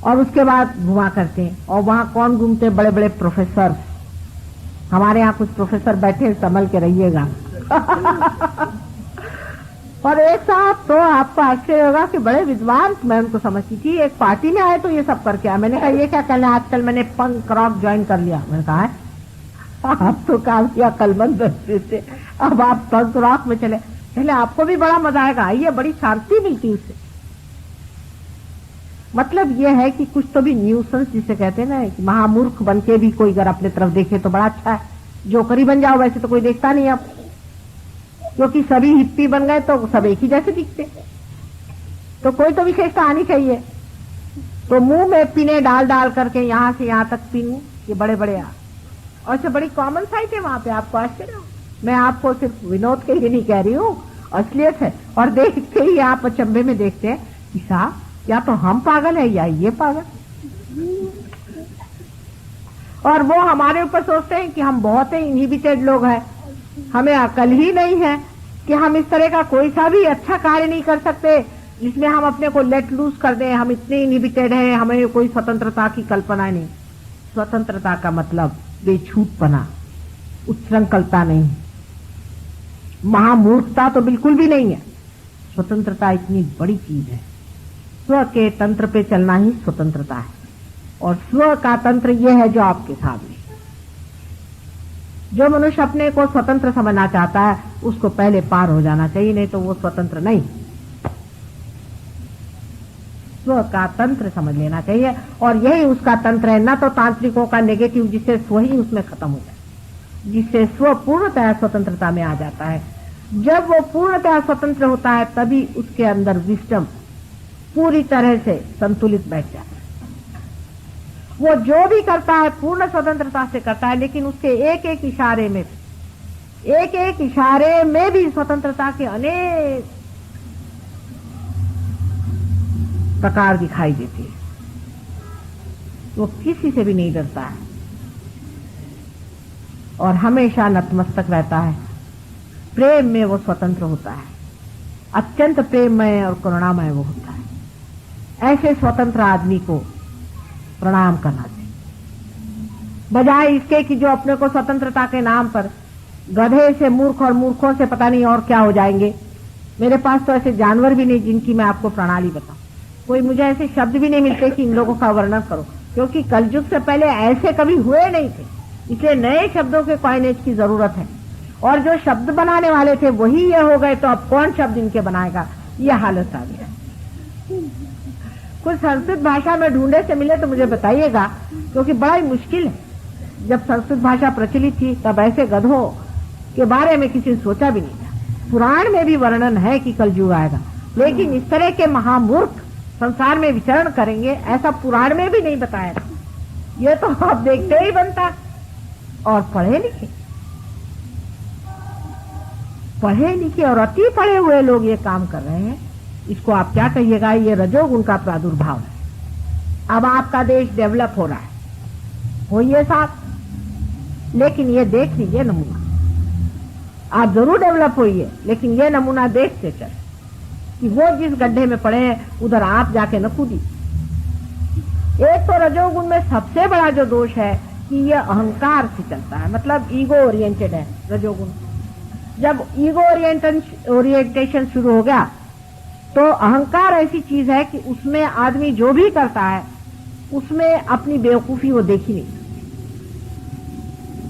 और उसके बाद घुमा करते हैं। और वहां कौन घूमते? बड़े बड़े प्रोफेसर। हमारे यहाँ कुछ प्रोफेसर बैठे, संभल के रहिएगा। और एक साहब तो आपको आश्चर्य होगा कि बड़े विद्वान, मैं उनको समझती थी, एक पार्टी में आए तो ये सब करके आए। मैंने कहा ये क्या कहना, आजकल मैंने पंक रॉक ज्वाइन कर लिया। मैंने कहा आप तो काफी अकलमंद बच्चे थे, अब आप पंक रॉक में चले, पहले आपको भी बड़ा मजा आएगा, आइए, बड़ी शांति मिलती उससे। मतलब ये है कि कुछ तो भी न्यूसेंस जिसे कहते हैं ना, महामूर्ख बन के भी कोई अगर अपने तरफ देखे तो बड़ा अच्छा है। जोकरी बन जाओ वैसे तो कोई देखता नहीं अब, क्योंकि सभी हिप्पी बन गए तो सब एक ही जैसे दिखते, तो कोई तो विशेषता आनी चाहिए। तो मुंह में पिने डाल डाल करके यहाँ से यहाँ तक पीनू, ये बड़े बड़े और से बड़ी कॉमन साइट है वहां पे, आपको आश्चर्य हो। मैं आपको सिर्फ विनोद के लिए नहीं कह रही हूँ, असलियत है। और देखते ही आप अचंभे में देखते हैं कि साहब या तो हम पागल है या ये पागल, और वो हमारे ऊपर सोचते हैं कि हम बहुत ही इनहिबिटेड लोग हैं, हमें अकल ही नहीं है कि हम इस तरह का कोई सा भी अच्छा कार्य नहीं कर सकते जिसमें हम अपने को लेट लूज कर दें। हम इतने इनहिबिटेड हैं, हमें कोई स्वतंत्रता की कल्पना नहीं। स्वतंत्रता का मतलब बेछूटपना, उच्छृंखलता नहीं, महामूर्खता तो बिल्कुल भी नहीं है। स्वतंत्रता इतनी बड़ी चीज है, स्व के तंत्र पे चलना ही स्वतंत्रता है। और स्व का तंत्र ये है जो आपके सामने। जो मनुष्य अपने को स्वतंत्र समझना चाहता है उसको पहले पार हो जाना चाहिए, नहीं तो वो स्वतंत्र नहीं। स्व का तंत्र समझ लेना चाहिए और यही उसका तंत्र है, न तो तांत्रिकों का नेगेटिव जिससे स्व ही उसमें खत्म हो जाए, जिससे स्व पूर्णतः स्वतंत्रता में आ जाता है। जब वो पूर्णतः स्वतंत्र होता है तभी उसके अंदर विस्डम पूरी तरह से संतुलित बैठ जाता है। वो जो भी करता है पूर्ण स्वतंत्रता से करता है, लेकिन उसके एक एक इशारे में भी स्वतंत्रता के अनेक प्रकार दिखाई देते हैं। वो किसी से भी नहीं डरता है और हमेशा नतमस्तक रहता है। प्रेम में वो स्वतंत्र होता है, अत्यंत प्रेममय और करुणामय वो होता है। ऐसे स्वतंत्र आदमी को प्रणाम करना चाहिए, बजाय इसके कि जो अपने को स्वतंत्रता के नाम पर गधे से मूर्ख और मूर्खों से पता नहीं और क्या हो जाएंगे। मेरे पास तो ऐसे जानवर भी नहीं जिनकी मैं आपको प्रणाली बताऊं। कोई मुझे ऐसे शब्द भी नहीं मिलते कि इन लोगों का वर्णन करो, क्योंकि कलयुग से पहले ऐसे कभी हुए नहीं थे, इसलिए नए शब्दों के कॉइनेज की जरूरत है। और जो शब्द बनाने वाले थे वही ये हो गए, तो अब कौन शब्द इनके बनाएगा, ये हालत आ गया। कुछ संस्कृत भाषा में ढूंढे से मिले तो मुझे बताइएगा, क्योंकि बड़ा ही मुश्किल है। जब संस्कृत भाषा प्रचलित थी तब ऐसे गधों के बारे में किसी ने सोचा भी नहीं था। पुराण में भी वर्णन है कि कलयुग आएगा, लेकिन इस तरह के महामूर्ख संसार में विचरण करेंगे ऐसा पुराण में भी नहीं बताया था। ये तो आप देखते ही बनता। और पढ़े लिखे और अति पढ़े हुए लोग ये काम कर रहे हैं, इसको आप क्या कहिएगा? ये रजोगुण का प्रादुर्भाव है। अब आपका देश डेवलप हो रहा है, होइए साथ, लेकिन ये देख लीजिए नमूना। आप जरूर डेवलप होइए, लेकिन ये नमूना देखते चले कि वो जिस गड्ढे में पड़े हैं उधर आप जाके न कूदी। एक तो रजोगुण में सबसे बड़ा जो दोष है कि ये अहंकार से चलता है, मतलब ईगो ओरिएंटेड है रजोगुण। जब ईगो ओरिएंटेशन शुरू हो गया तो अहंकार ऐसी चीज है कि उसमें आदमी जो भी करता है उसमें अपनी बेवकूफी वो देखी नहीं,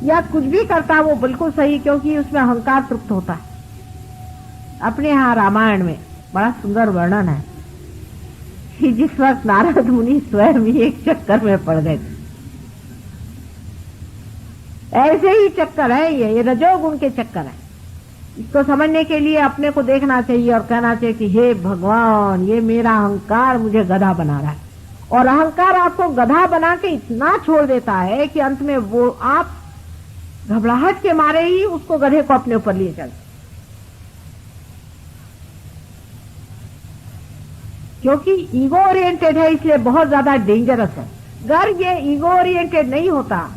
या कुछ भी करता है वो बिल्कुल सही, क्योंकि उसमें अहंकार तृप्त होता है। अपने यहाँ रामायण में बड़ा सुंदर वर्णन है कि जिस वक्त नारद मुनि स्वयं ही एक चक्कर में पड़ गए थे, ऐसे ही चक्कर है ये रजोगुण के चक्कर है। इसको समझने के लिए अपने को देखना चाहिए और कहना चाहिए कि हे भगवान, ये मेरा अहंकार मुझे गधा बना रहा है। और अहंकार आपको गधा बना के इतना छोड़ देता है कि अंत में वो आप घबराहट के मारे ही उसको गधे को अपने ऊपर लिए चलते, क्योंकि ईगो ओरिएंटेड है, इसलिए बहुत ज्यादा डेंजरस है। अगर ये ईगो ओरिएंटेड नहीं होता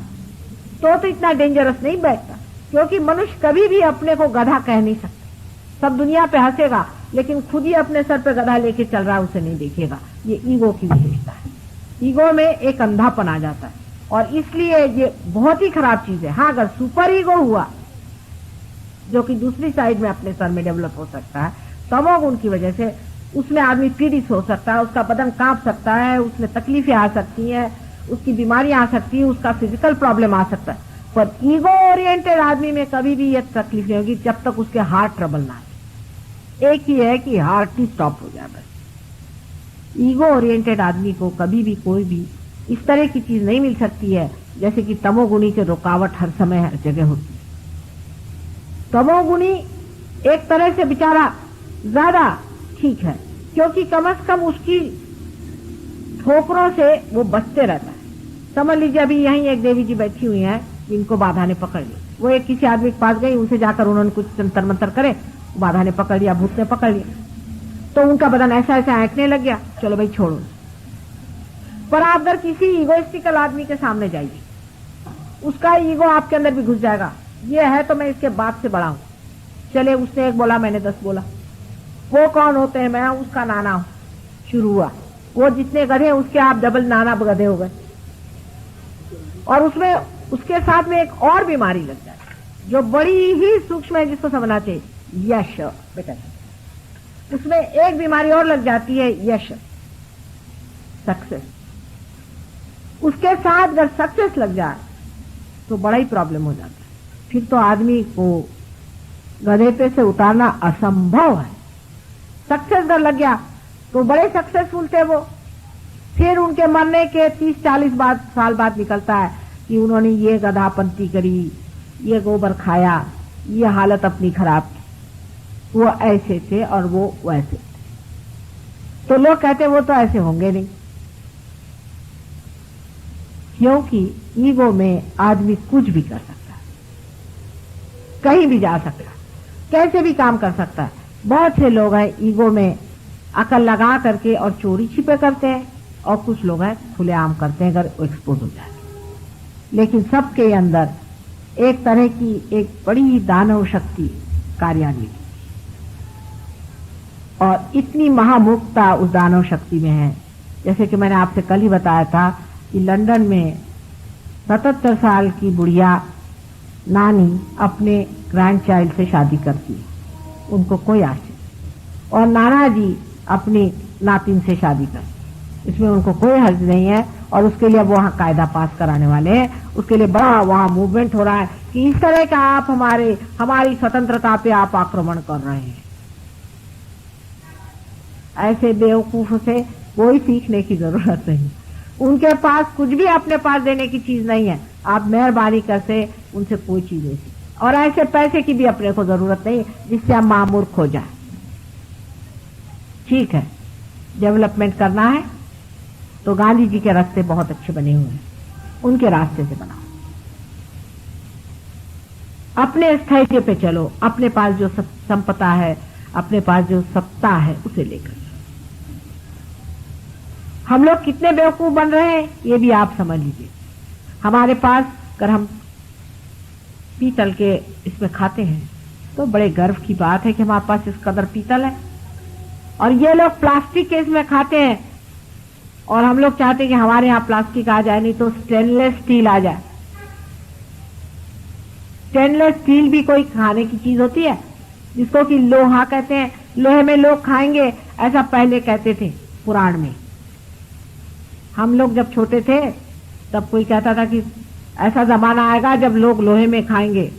तो इतना डेंजरस नहीं बैठता, क्योंकि मनुष्य कभी भी अपने को गधा कह नहीं सकता। सब दुनिया पे हंसेगा, लेकिन खुद ही अपने सर पे गधा लेके चल रहा है उसे नहीं देखेगा। ये ईगो की विशेषता है। ईगो में एक अंधापन आ जाता है और इसलिए ये बहुत ही खराब चीज है। हाँ, अगर सुपर ईगो हुआ, जो कि दूसरी साइड में अपने सर में डेवलप हो सकता है, तमोगुण की वजह से उसमें आदमी पीड़ित हो सकता है, उसका बदन कांप सकता है, उसमें तकलीफें आ सकती हैं, उसकी बीमारियां आ सकती है, उसका फिजिकल प्रॉब्लम आ सकता है। पर ईगो ओरिएंटेड आदमी में कभी भी ये तकलीफ नहीं होगी जब तक उसके हार्ट ट्रबल ना आए। एक ही है कि हार्ट ही स्टॉप हो जाए बस। ईगो ओरिएंटेड आदमी को कभी भी कोई भी इस तरह की चीज नहीं मिल सकती है जैसे कि तमोगुणी की रुकावट हर समय हर जगह होती है। तमोगुणी एक तरह से बेचारा ज्यादा ठीक है, क्योंकि कम से कम उसकी ठोकरों से वो बचते रहता है। समझ लीजिए अभी यहीं एक देवी जी बैठी हुई हैं जिनको बाधा ने पकड़ लिया। वो एक किसी आदमी के पास गई, उनसे जाकर उन्होंने कुछ तंत्र मंत्र करे, बाधा ने पकड़ लिया, भूत ने पकड़ लिया, तो उनका बदन ऐसा ऐसा आंकने लग गया। चलो भाई छोड़ो। पर आप अगर किसी ईगोइस्टिकल आदमी के सामने जाइए, उसका ईगो आपके अंदर भी घुस जाएगा। ये है तो मैं इसके बाप से बड़ा हूं, चले उसने एक बोला मैंने 10 बोला, वो कौन होते हैं, मैं उसका नाना हूं। शुरू हुआ, वो जितने गधे उसके आप डबल नाना गधे हो गए। और उसमें उसके साथ में एक और बीमारी लग जाती जो बड़ी ही सूक्ष्म है, जिसको समझना चाहिए। यश बेटा, उसमें एक बीमारी और लग जाती है, यश, सक्सेस। उसके साथ अगर सक्सेस लग जाए तो बड़ा ही प्रॉब्लम हो जाता है। फिर तो आदमी को गधे पे से उतारना असंभव है। सक्सेस अगर लग गया तो बड़े सक्सेसफुल थे वो। फिर उनके मरने के 30-40 साल बाद निकलता है कि उन्होंने ये गधापंती करी, ये गोबर खाया, ये हालत अपनी खराब की, वो ऐसे थे और वो वैसे थे। तो लोग कहते वो तो ऐसे होंगे नहीं, क्योंकि ईगो में आदमी कुछ भी कर सकता है, कहीं भी जा सकता है, कैसे भी काम कर सकता है। बहुत से लोग हैं ईगो में अकल लगा करके और चोरी छिपे करते हैं, और कुछ लोग हैं खुलेआम करते हैं अगर वो एक्सपोज हो जाए। लेकिन सबके अंदर एक तरह की एक बड़ी दानव शक्ति कार्यान्वित, और इतनी महामुक्ता उस दानव शक्ति में है। जैसे कि मैंने आपसे कल ही बताया था कि लंदन में 77 साल की बुढ़िया नानी अपने ग्रैंड चाइल्ड से शादी करती है, उनको कोई आश्चर्य, और नाना जी अपनी नातिन से शादी करते हैं, इसमें उनको कोई हर्ज नहीं है। और उसके लिए अब वहां कायदा पास कराने वाले हैं, उसके लिए बड़ा वहां मूवमेंट हो रहा है कि इस तरह का आप हमारी स्वतंत्रता पे आप आक्रमण कर रहे हैं। ऐसे बेवकूफ से कोई सीखने की जरूरत नहीं, उनके पास कुछ भी अपने पास देने की चीज नहीं है। आप मेहरबानी करके उनसे कोई चीज नहीं सीख, और ऐसे पैसे की भी अपने को जरूरत नहीं जिससे हम मामूर्ख हो जाए। ठीक है, डेवलपमेंट करना है तो गांधी जी के रास्ते बहुत अच्छे बने हुए हैं, उनके रास्ते से बनाओ, अपने स्थैर्य पे चलो, अपने पास जो संपदा है, अपने पास जो सत्ता है उसे लेकर। हम लोग कितने बेवकूफ बन रहे हैं ये भी आप समझ लीजिए। हमारे पास अगर हम पीतल के इसमें खाते हैं तो बड़े गर्व की बात है कि हमारे पास इस कदर पीतल है, और ये लोग प्लास्टिक के इसमें खाते हैं, और हम लोग चाहते हैं कि हमारे यहाँ प्लास्टिक आ जाए, नहीं तो स्टेनलेस स्टील आ जाए। स्टेनलेस स्टील भी कोई खाने की चीज होती है, जिसको कि लोहा कहते हैं। लोहे में लोग खाएंगे ऐसा पहले कहते थे पुराण में। हम लोग जब छोटे थे तब कोई कहता था कि ऐसा जमाना आएगा जब लोग लोहे में खाएंगे,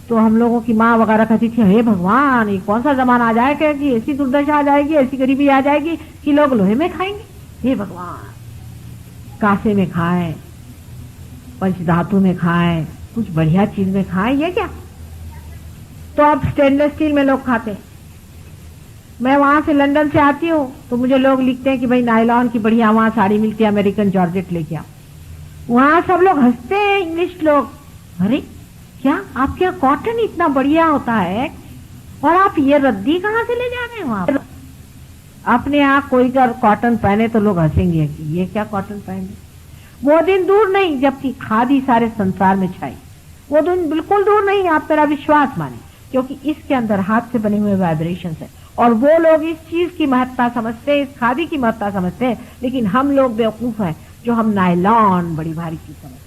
तो हम लोगों की माँ वगैरह कहती थी हे भगवान ये कौन सा जमाना आ जाएगा कि ऐसी दुर्दशा आ जाएगी, ऐसी गरीबी आ जाएगी कि लोग लोहे में खाएंगे। हे भगवान, कांसे में खाएं, पंचधातु में खाएं, कुछ बढ़िया चीज में खाएं, ये क्या। तो अब स्टेनलेस स्टील में लोग खाते। मैं वहां से लंदन से आती हूँ तो मुझे लोग लिखते हैं कि भाई नायलॉन की बढ़िया वहां साड़ी मिलती है, अमेरिकन जॉर्जेट लेके आओ। वहां सब लोग हंसते हैं इंग्लिश लोग, अरे क्या आपके यहाँ कॉटन इतना बढ़िया होता है और आप ये रद्दी कहाँ से ले जा रहे हैं वहां पर। अपने यहाँ कोई अगर कॉटन पहने तो लोग हंसेंगे कि ये क्या कॉटन पहने। वो दिन दूर नहीं जबकि खादी सारे संसार में छाई, वो दिन बिल्कुल दूर नहीं, आप मेरा विश्वास माने, क्योंकि इसके अंदर हाथ से बने हुए वाइब्रेशन है। और वो लोग इस चीज की महत्ता समझते हैं, इस खादी की महत्ता समझते हैं, लेकिन हम लोग बेवकूफ हैं जो हम नायलॉन बड़ी भारी चीज समझते हैं।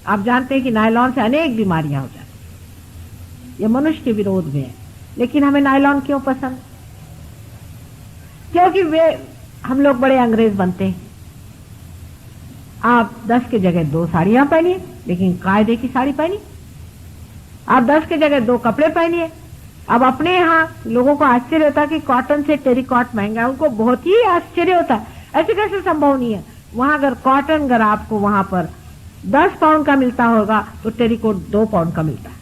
आप जानते हैं कि नायलॉन से अनेक बीमारियां हो जाती हैं, ये मनुष्य के विरोध में है। लेकिन हमें नायलॉन क्यों पसंद? क्योंकि वे हम लोग बड़े अंग्रेज बनते हैं। आप 10 के जगह 2 साड़ियां पहनिए, लेकिन कायदे की साड़ी पहनिए। आप 10 के जगह 2 कपड़े पहनिए। अब अपने यहाँ लोगों को आश्चर्य होता है कि कॉटन से टेरिकॉट महंगा है, उनको बहुत ही आश्चर्य होता है, ऐसे कैसे संभव नहीं है। वहां अगर कॉटन अगर आपको वहां पर 10 पाउंड का मिलता होगा तो टेरिकॉट 2 पाउंड का मिलता है।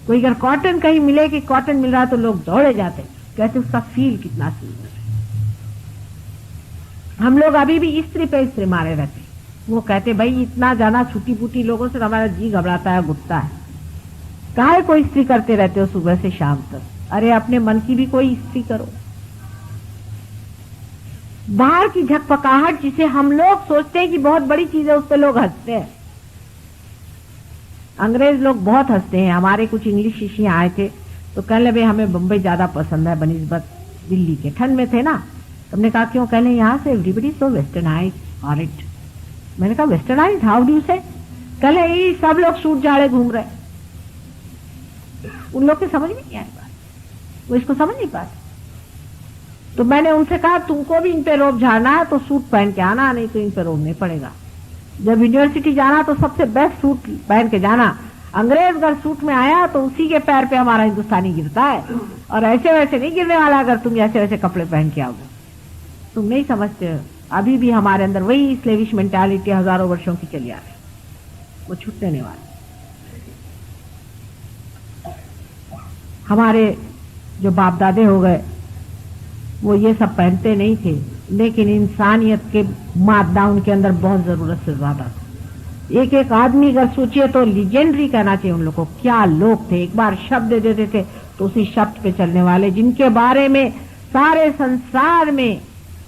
कोई अगर कॉटन कहीं मिले कि कॉटन मिल रहा है तो लोग दौड़े जाते, कहते उसका फील कितना सुंदर है। हम लोग अभी भी स्त्री पे स्त्री मारे रहते, वो कहते भाई इतना जाना छुट्टी पुटी लोगों से हमारा जी घबराता है, घुटता है, काहे कोई स्त्री करते रहते हो सुबह से शाम तक। अरे अपने मन की भी कोई स्त्री करो। बाहर की झकपकाहट जिसे हम लोग सोचते हैं कि बहुत बड़ी चीज है, उस पर लोग हंसते हैं। अंग्रेज लोग बहुत हंसते हैं। हमारे कुछ इंग्लिश शिष्य आए थे तो कह ले भाई हमें बम्बई ज्यादा पसंद है बनिस्बत दिल्ली के। ठंड में थे ना, तुमने कहा क्यों? कहले यहाँ से एवरीबडी सो वेस्टर्नाइज और इट। मैंने कहा वेस्टर्नाइज हाउ डू से? कहले ये सब लोग सूट झाड़े घूम रहे। उन लोग के समझ में नहीं आई बात, वो इसको समझ नहीं पाते। तो मैंने उनसे कहा तुमको भी इन पे रोब झाड़ना है तो सूट पहन के आना, नहीं तो इन पे रोब नहीं पड़ेगा। जब यूनिवर्सिटी जाना तो सबसे बेस्ट सूट पहन के जाना। अंग्रेज अगर सूट में आया तो उसी के पैर पे हमारा हिंदुस्तानी गिरता है, और ऐसे वैसे नहीं गिरने वाला अगर तुम ऐसे वैसे कपड़े पहन के आओगे। तुम नहीं समझते हो, अभी भी हमारे अंदर वही स्लेविश मेंटालिटी हजारों वर्षों की चली आ रही, वो छूटने नहीं वाली। हमारे जो बाप दादे हो गए वो ये सब पहनते नहीं थे, लेकिन इंसानियत के मादा उनके अंदर बहुत जरूरत से ज्यादा था। एक एक आदमी अगर सोचिए तो लीजेंडरी कहना चाहिए उन लोगों को। क्या लोग थे, एक बार शब्द दे देते थे तो उसी शब्द पे चलने वाले, जिनके बारे में सारे संसार में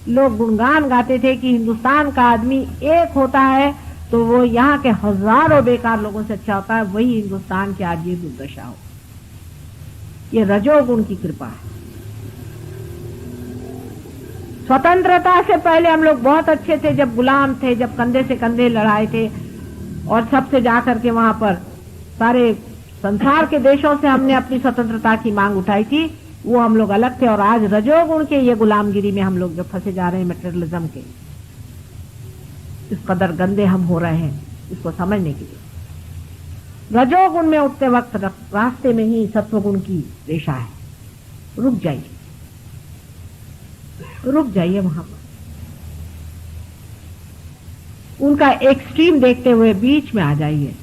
लोग गुणगान गाते थे कि हिंदुस्तान का आदमी एक होता है तो वो यहाँ के हजारों बेकार लोगों से अच्छा होता है। वही हिंदुस्तान की आज ये दुर्दशा हो, ये रजोगुण की कृपा है। स्वतंत्रता से पहले हम लोग बहुत अच्छे थे, जब गुलाम थे, जब कंधे से कंधे लड़ाए थे और सबसे जाकर के वहां पर सारे संसार के देशों से हमने अपनी स्वतंत्रता की मांग उठाई थी, वो हम लोग अलग थे। और आज रजोगुण के ये गुलामगिरी में हम लोग जो फंसे जा रहे हैं, मटेरियलिज्म के, इस कदर गंदे हम हो रहे हैं, इसको समझने के लिए रजोगुण में उठते वक्त रास्ते में ही सत्वगुण की रेशा है। रुक जाइए, रुक जाइए वहां पर। उनका एक्सट्रीम देखते हुए बीच में आ जाइए।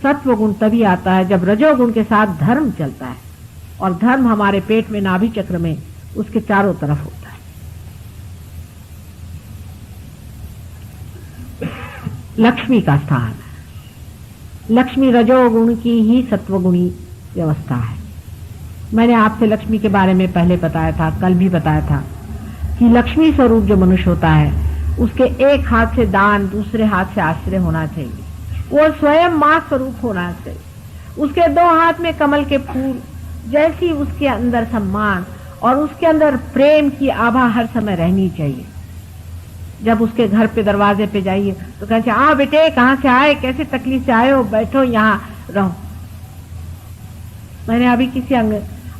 सत्वगुण तभी आता है जब रजोगुण के साथ धर्म चलता है, और धर्म हमारे पेट में, नाभि चक्र में, उसके चारों तरफ होता है। लक्ष्मी का स्थान है। लक्ष्मी रजोगुण की ही सत्वगुणी व्यवस्था है। मैंने आपसे लक्ष्मी के बारे में पहले बताया था, कल भी बताया था कि लक्ष्मी स्वरूप जो मनुष्य होता है उसके एक हाथ से दान, दूसरे हाथ से आश्रय होना चाहिए। वो स्वयं मां स्वरूप होना चाहिए। उसके दो हाथ में कमल के फूल जैसी उसके अंदर सम्मान और उसके अंदर प्रेम की आभा हर समय रहनी चाहिए। जब उसके घर पे दरवाजे पे जाइए तो कहते हैं, आ बेटे कहाँ से आए, कैसे तकलीफ से आए हो, बैठो यहाँ रहो। मैंने अभी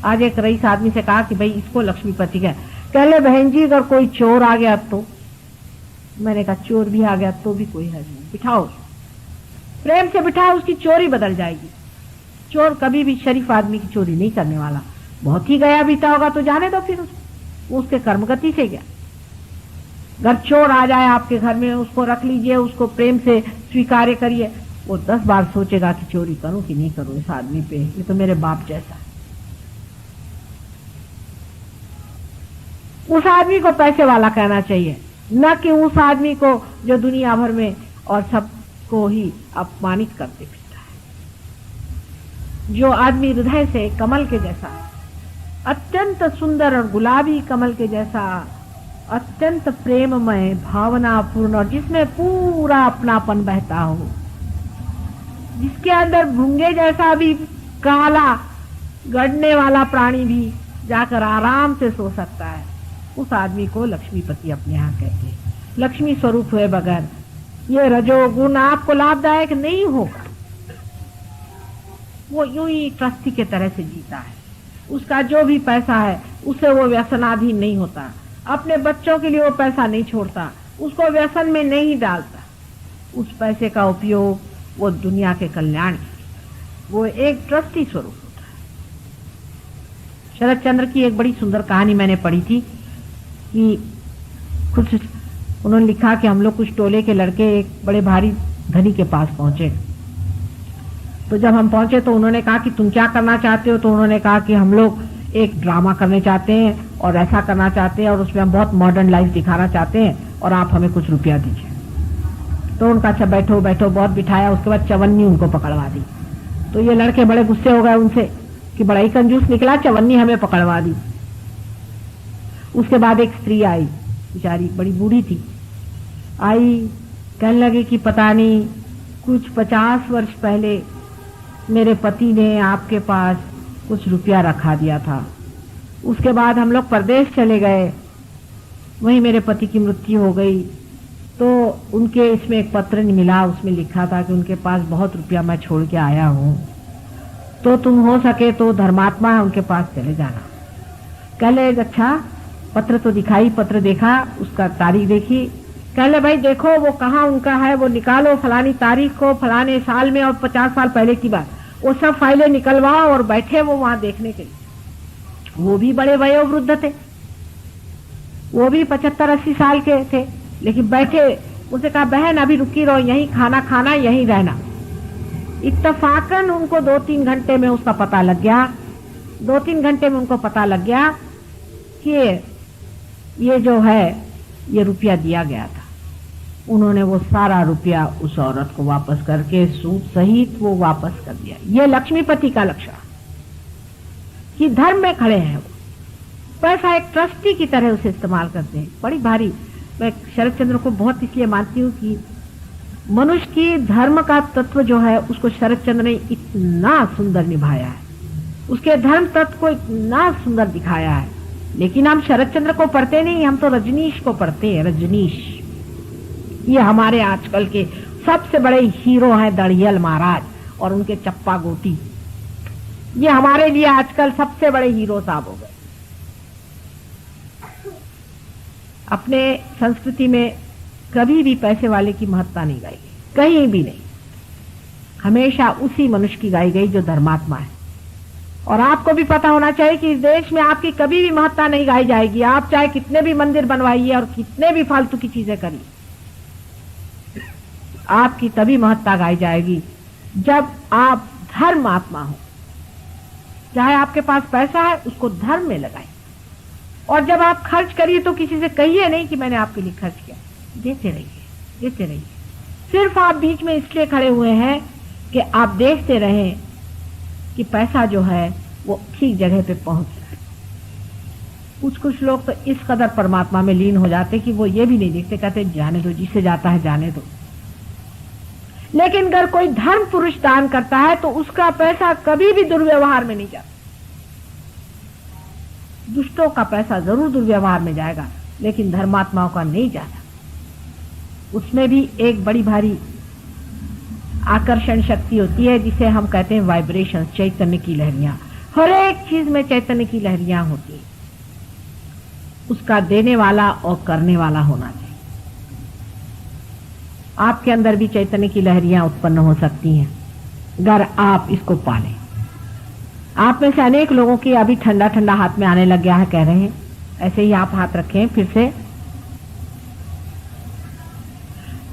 आज एक रईस आदमी से कहा कि भाई इसको लक्ष्मीपति का, कह ले बहन जी अगर कोई चोर आ गया तो। मैंने कहा चोर भी आ गया तो भी कोई हर्ज नहीं, बिठाओ, प्रेम से बिठाओ, उसकी चोरी बदल जाएगी। चोर कभी भी शरीफ आदमी की चोरी नहीं करने वाला। बहुत ही गया बीता होगा तो जाने दो, फिर उसके कर्मगति से क्या। अगर चोर आ जाए आपके घर में, उसको रख लीजिए, उसको प्रेम से स्वीकार करिए। वो 10 बार सोचेगा कि चोरी करूं कि नहीं करूं इस आदमी पे, ये तो मेरे बाप जैसा है। उस आदमी को पैसे वाला कहना चाहिए, न कि उस आदमी को जो दुनिया भर में और सबको ही अपमानित करते फिरता है। जो आदमी हृदय से कमल के जैसा, अत्यंत सुंदर और गुलाबी कमल के जैसा, अत्यंत प्रेममय, भावनापूर्ण, और जिसमें पूरा अपनापन बहता हो, जिसके अंदर भृंगे जैसा भी काला गड़ने वाला प्राणी भी जाकर आराम से सो सकता है, उस आदमी को लक्ष्मीपति अपने यहाँ कहते हैं। लक्ष्मी स्वरूप हुए बगैर ये रजोगुण आपको लाभदायक नहीं होगा। वो यूं ही ट्रस्टी के तरह से जीता है। उसका जो भी पैसा है उससे वो व्यसनाधीन नहीं होता। अपने बच्चों के लिए वो पैसा नहीं छोड़ता, उसको व्यसन में नहीं डालता। उस पैसे का उपयोग वो दुनिया के कल्याण, वो एक ट्रस्टी स्वरूप होता है। शरद चंद्र की एक बड़ी सुंदर कहानी मैंने पढ़ी थी कि कुछ उन्होंने लिखा कि हम लोग कुछ टोले के लड़के एक बड़े भारी धनी के पास पहुंचे। तो जब हम पहुंचे तो उन्होंने कहा कि तुम क्या करना चाहते हो। तो उन्होंने कहा कि हम लोग एक ड्रामा करने चाहते हैं और ऐसा करना चाहते हैं और उसमें हम बहुत मॉडर्न लाइफ दिखाना चाहते हैं और आप हमें कुछ रुपया दीजिए। तो उनका अच्छा बैठो बैठो, बहुत बिठाया। उसके बाद चवन्नी उनको पकड़वा दी। तो ये लड़के बड़े गुस्से हो गए उनसे कि बड़ा ही कंजूस निकला, चवन्नी हमें पकड़वा दी। उसके बाद एक स्त्री आई, बेचारी बड़ी बूढ़ी थी, आई, कहने लगी कि पता नहीं कुछ 50 वर्ष पहले मेरे पति ने आपके पास कुछ रुपया रखा दिया था। उसके बाद हम लोग परदेश चले गए, वहीं मेरे पति की मृत्यु हो गई। तो उनके इसमें एक पत्र मिला, उसमें लिखा था कि उनके पास बहुत रुपया मैं छोड़ के आया हूँ, तो तुम हो सके तो धर्मात्मा है उनके पास चले जाना। कह ले अच्छा पत्र तो दिखाई, पत्र देखा, उसका तारीख देखी, कहले भाई देखो वो कहाँ उनका है, वो निकालो फलानी तारीख को, फलाने साल में और 50 साल पहले की बात, वो सब फाइलें निकलवाओ और बैठे वो वहां देखने के लिए। वो भी बड़े वयोवृद्ध थे, वो भी 75-80 साल के थे, लेकिन बैठे। उसे कहा बहन अभी रुकी रहो, यहीं खाना खाना, यहीं रहना। इत्तफाकन उनको 2-3 घंटे में उसका पता लग गया, 2-3 घंटे में उनको पता लग गया कि ये जो है ये रुपया दिया गया था। उन्होंने वो सारा रुपया उस औरत को वापस करके सूद सहित वो वापस कर दिया। ये लक्ष्मीपति का लक्षण कि धर्म में खड़े हैं। वो पैसा एक ट्रस्टी की तरह उसे इस्तेमाल करते हैं। बड़ी भारी, मैं शरद चंद्र को बहुत इसलिए मानती हूँ कि मनुष्य की धर्म का तत्व जो है उसको शरद चंद्र ने इतना सुंदर निभाया है, उसके धर्म तत्व को इतना सुंदर दिखाया है। लेकिन हम शरद चंद्र को पढ़ते नहीं, हम तो रजनीश को पढ़ते हैं। रजनीश ये हमारे आजकल के सबसे बड़े हीरो हैं, दड़ियल महाराज और उनके चप्पा गोटी। ये हमारे लिए आजकल सबसे बड़े हीरो साहब हो गए। अपने संस्कृति में कभी भी पैसे वाले की महत्ता नहीं गाई गई, कहीं भी नहीं। हमेशा उसी मनुष्य की गाई गई जो धर्मात्मा है। और आपको भी पता होना चाहिए कि इस देश में आपकी कभी भी महत्ता नहीं गाई जाएगी। आप चाहे कितने भी मंदिर बनवाइए और कितने भी फालतू की चीजें करिए, आपकी तभी महत्ता गाई जाएगी जब आप धर्मात्मा हो। चाहे आपके पास पैसा है, उसको धर्म में लगाइए। और जब आप खर्च करिए तो किसी से कहिए नहीं कि मैंने आपके लिए खर्च किया। देते रहिए, देते रहिए। सिर्फ आप बीच में इसलिए खड़े हुए हैं कि आप देखते रहें कि पैसा जो है वो ठीक जगह पे पहुंच रहा है। कुछ लोग तो इस कदर परमात्मा में लीन हो जाते कि वो ये भी नहीं देखते, कहते जाने दो, जिसे जाता है जाने दो। लेकिन अगर कोई धर्म पुरुष दान करता है तो उसका पैसा कभी भी दुर्व्यवहार में नहीं जाता। दुष्टों का पैसा जरूर दुर्व्यवहार में जाएगा, लेकिन धर्मात्माओं का नहीं जाता। उसमें भी एक बड़ी भारी आकर्षण शक्ति होती है जिसे हम कहते हैं वाइब्रेशन, चैतन्य की लहरियां। हर एक चीज में चैतन्य की लहरियां होती है। उसका देने वाला और करने वाला होना चाहिए। आपके अंदर भी चैतन्य की लहरियां उत्पन्न हो सकती हैं अगर आप इसको पालें। आप में से अनेक लोगों की अभी ठंडा ठंडा हाथ में आने लग गया है, कह रहे हैं। ऐसे ही आप हाथ रखें फिर से।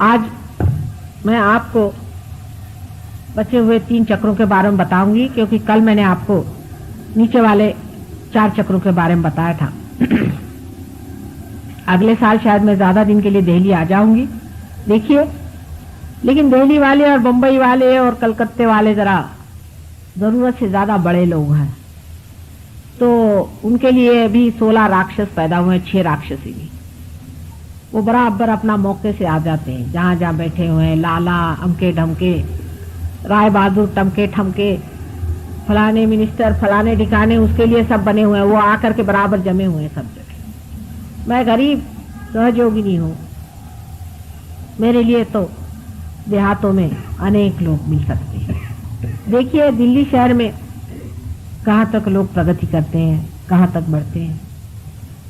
आज मैं आपको बचे हुए 3 चक्रों के बारे में बताऊंगी, क्योंकि कल मैंने आपको नीचे वाले 4 चक्रों के बारे में बताया था। अगले साल शायद मैं ज्यादा दिन के लिए दिल्ली आ जाऊंगी, देखिए। लेकिन दिल्ली वाले और बंबई वाले और कलकत्ते वाले जरा जरूरत से ज्यादा बड़े लोग हैं, तो उनके लिए भी 16 राक्षस पैदा हुए हैं, 6 राक्षसी भी। वो बराबर अपना मौके से आ जाते हैं, जहां जहां बैठे हुए हैं। लाला अमके ढमके, राय बहादुर टमके ठमके, फलाने मिनिस्टर, फलाने ठिकाने, उसके लिए सब बने हुए हैं। वो आकर के बराबर जमे हुए हैं सब जगह। मैं गरीब सहयोगिनी हूँ, मेरे लिए तो देहातों में अनेक लोग मिल सकते हैं। देखिए दिल्ली शहर में कहाँ तक लोग प्रगति करते हैं, कहाँ तक बढ़ते हैं,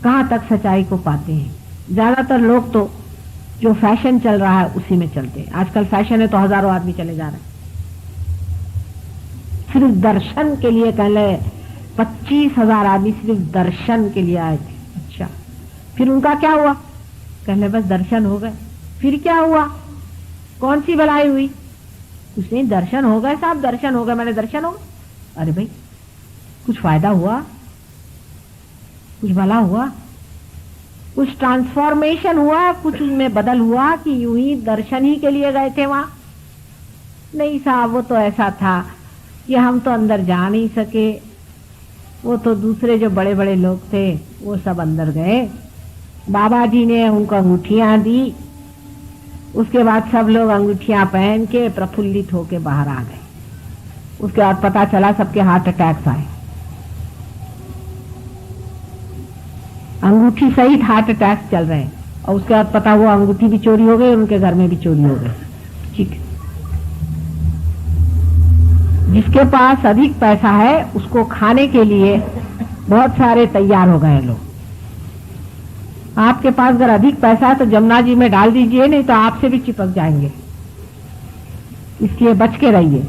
कहाँ तक सच्चाई को पाते हैं। ज्यादातर लोग तो जो फैशन चल रहा है उसी में चलते हैं। आजकल फैशन है तो हजारों आदमी चले जा रहे हैं। सिर्फ दर्शन के लिए कह ले 25,000 आदमी सिर्फ दर्शन के लिए आए थे। अच्छा, फिर उनका क्या हुआ? कह ले बस दर्शन हो गए। फिर क्या हुआ? कौन सी भलाई हुई? कुछ नहीं, दर्शन हो गए साहब, दर्शन हो गए, मैंने दर्शन हो गए। अरे भाई, कुछ फायदा हुआ? कुछ भला हुआ? कुछ ट्रांसफॉर्मेशन हुआ? कुछ उनमें बदल हुआ कि यूं ही दर्शन ही के लिए गए थे वहां? नहीं साहब, वो तो ऐसा था कि हम तो अंदर जा नहीं सके। वो तो दूसरे जो बड़े बड़े लोग थे वो सब अंदर गए, बाबा जी ने उनको अंगूठियां दी। उसके बाद सब लोग अंगूठियां पहन के प्रफुल्लित होके बाहर आ गए। उसके बाद पता चला सबके हार्ट अटैक्स आए। अंगूठी सहित हार्ट अटैक चल रहे हैं। और उसके बाद पता हुआ अंगूठी भी चोरी हो गई, उनके घर में भी चोरी हो गई। ठीक है, जिसके पास अधिक पैसा है उसको खाने के लिए बहुत सारे तैयार हो गए लोग। आपके पास अगर अधिक पैसा है तो जमुना जी में डाल दीजिए, नहीं तो आपसे भी चिपक जाएंगे, इसलिए बच के रहिए।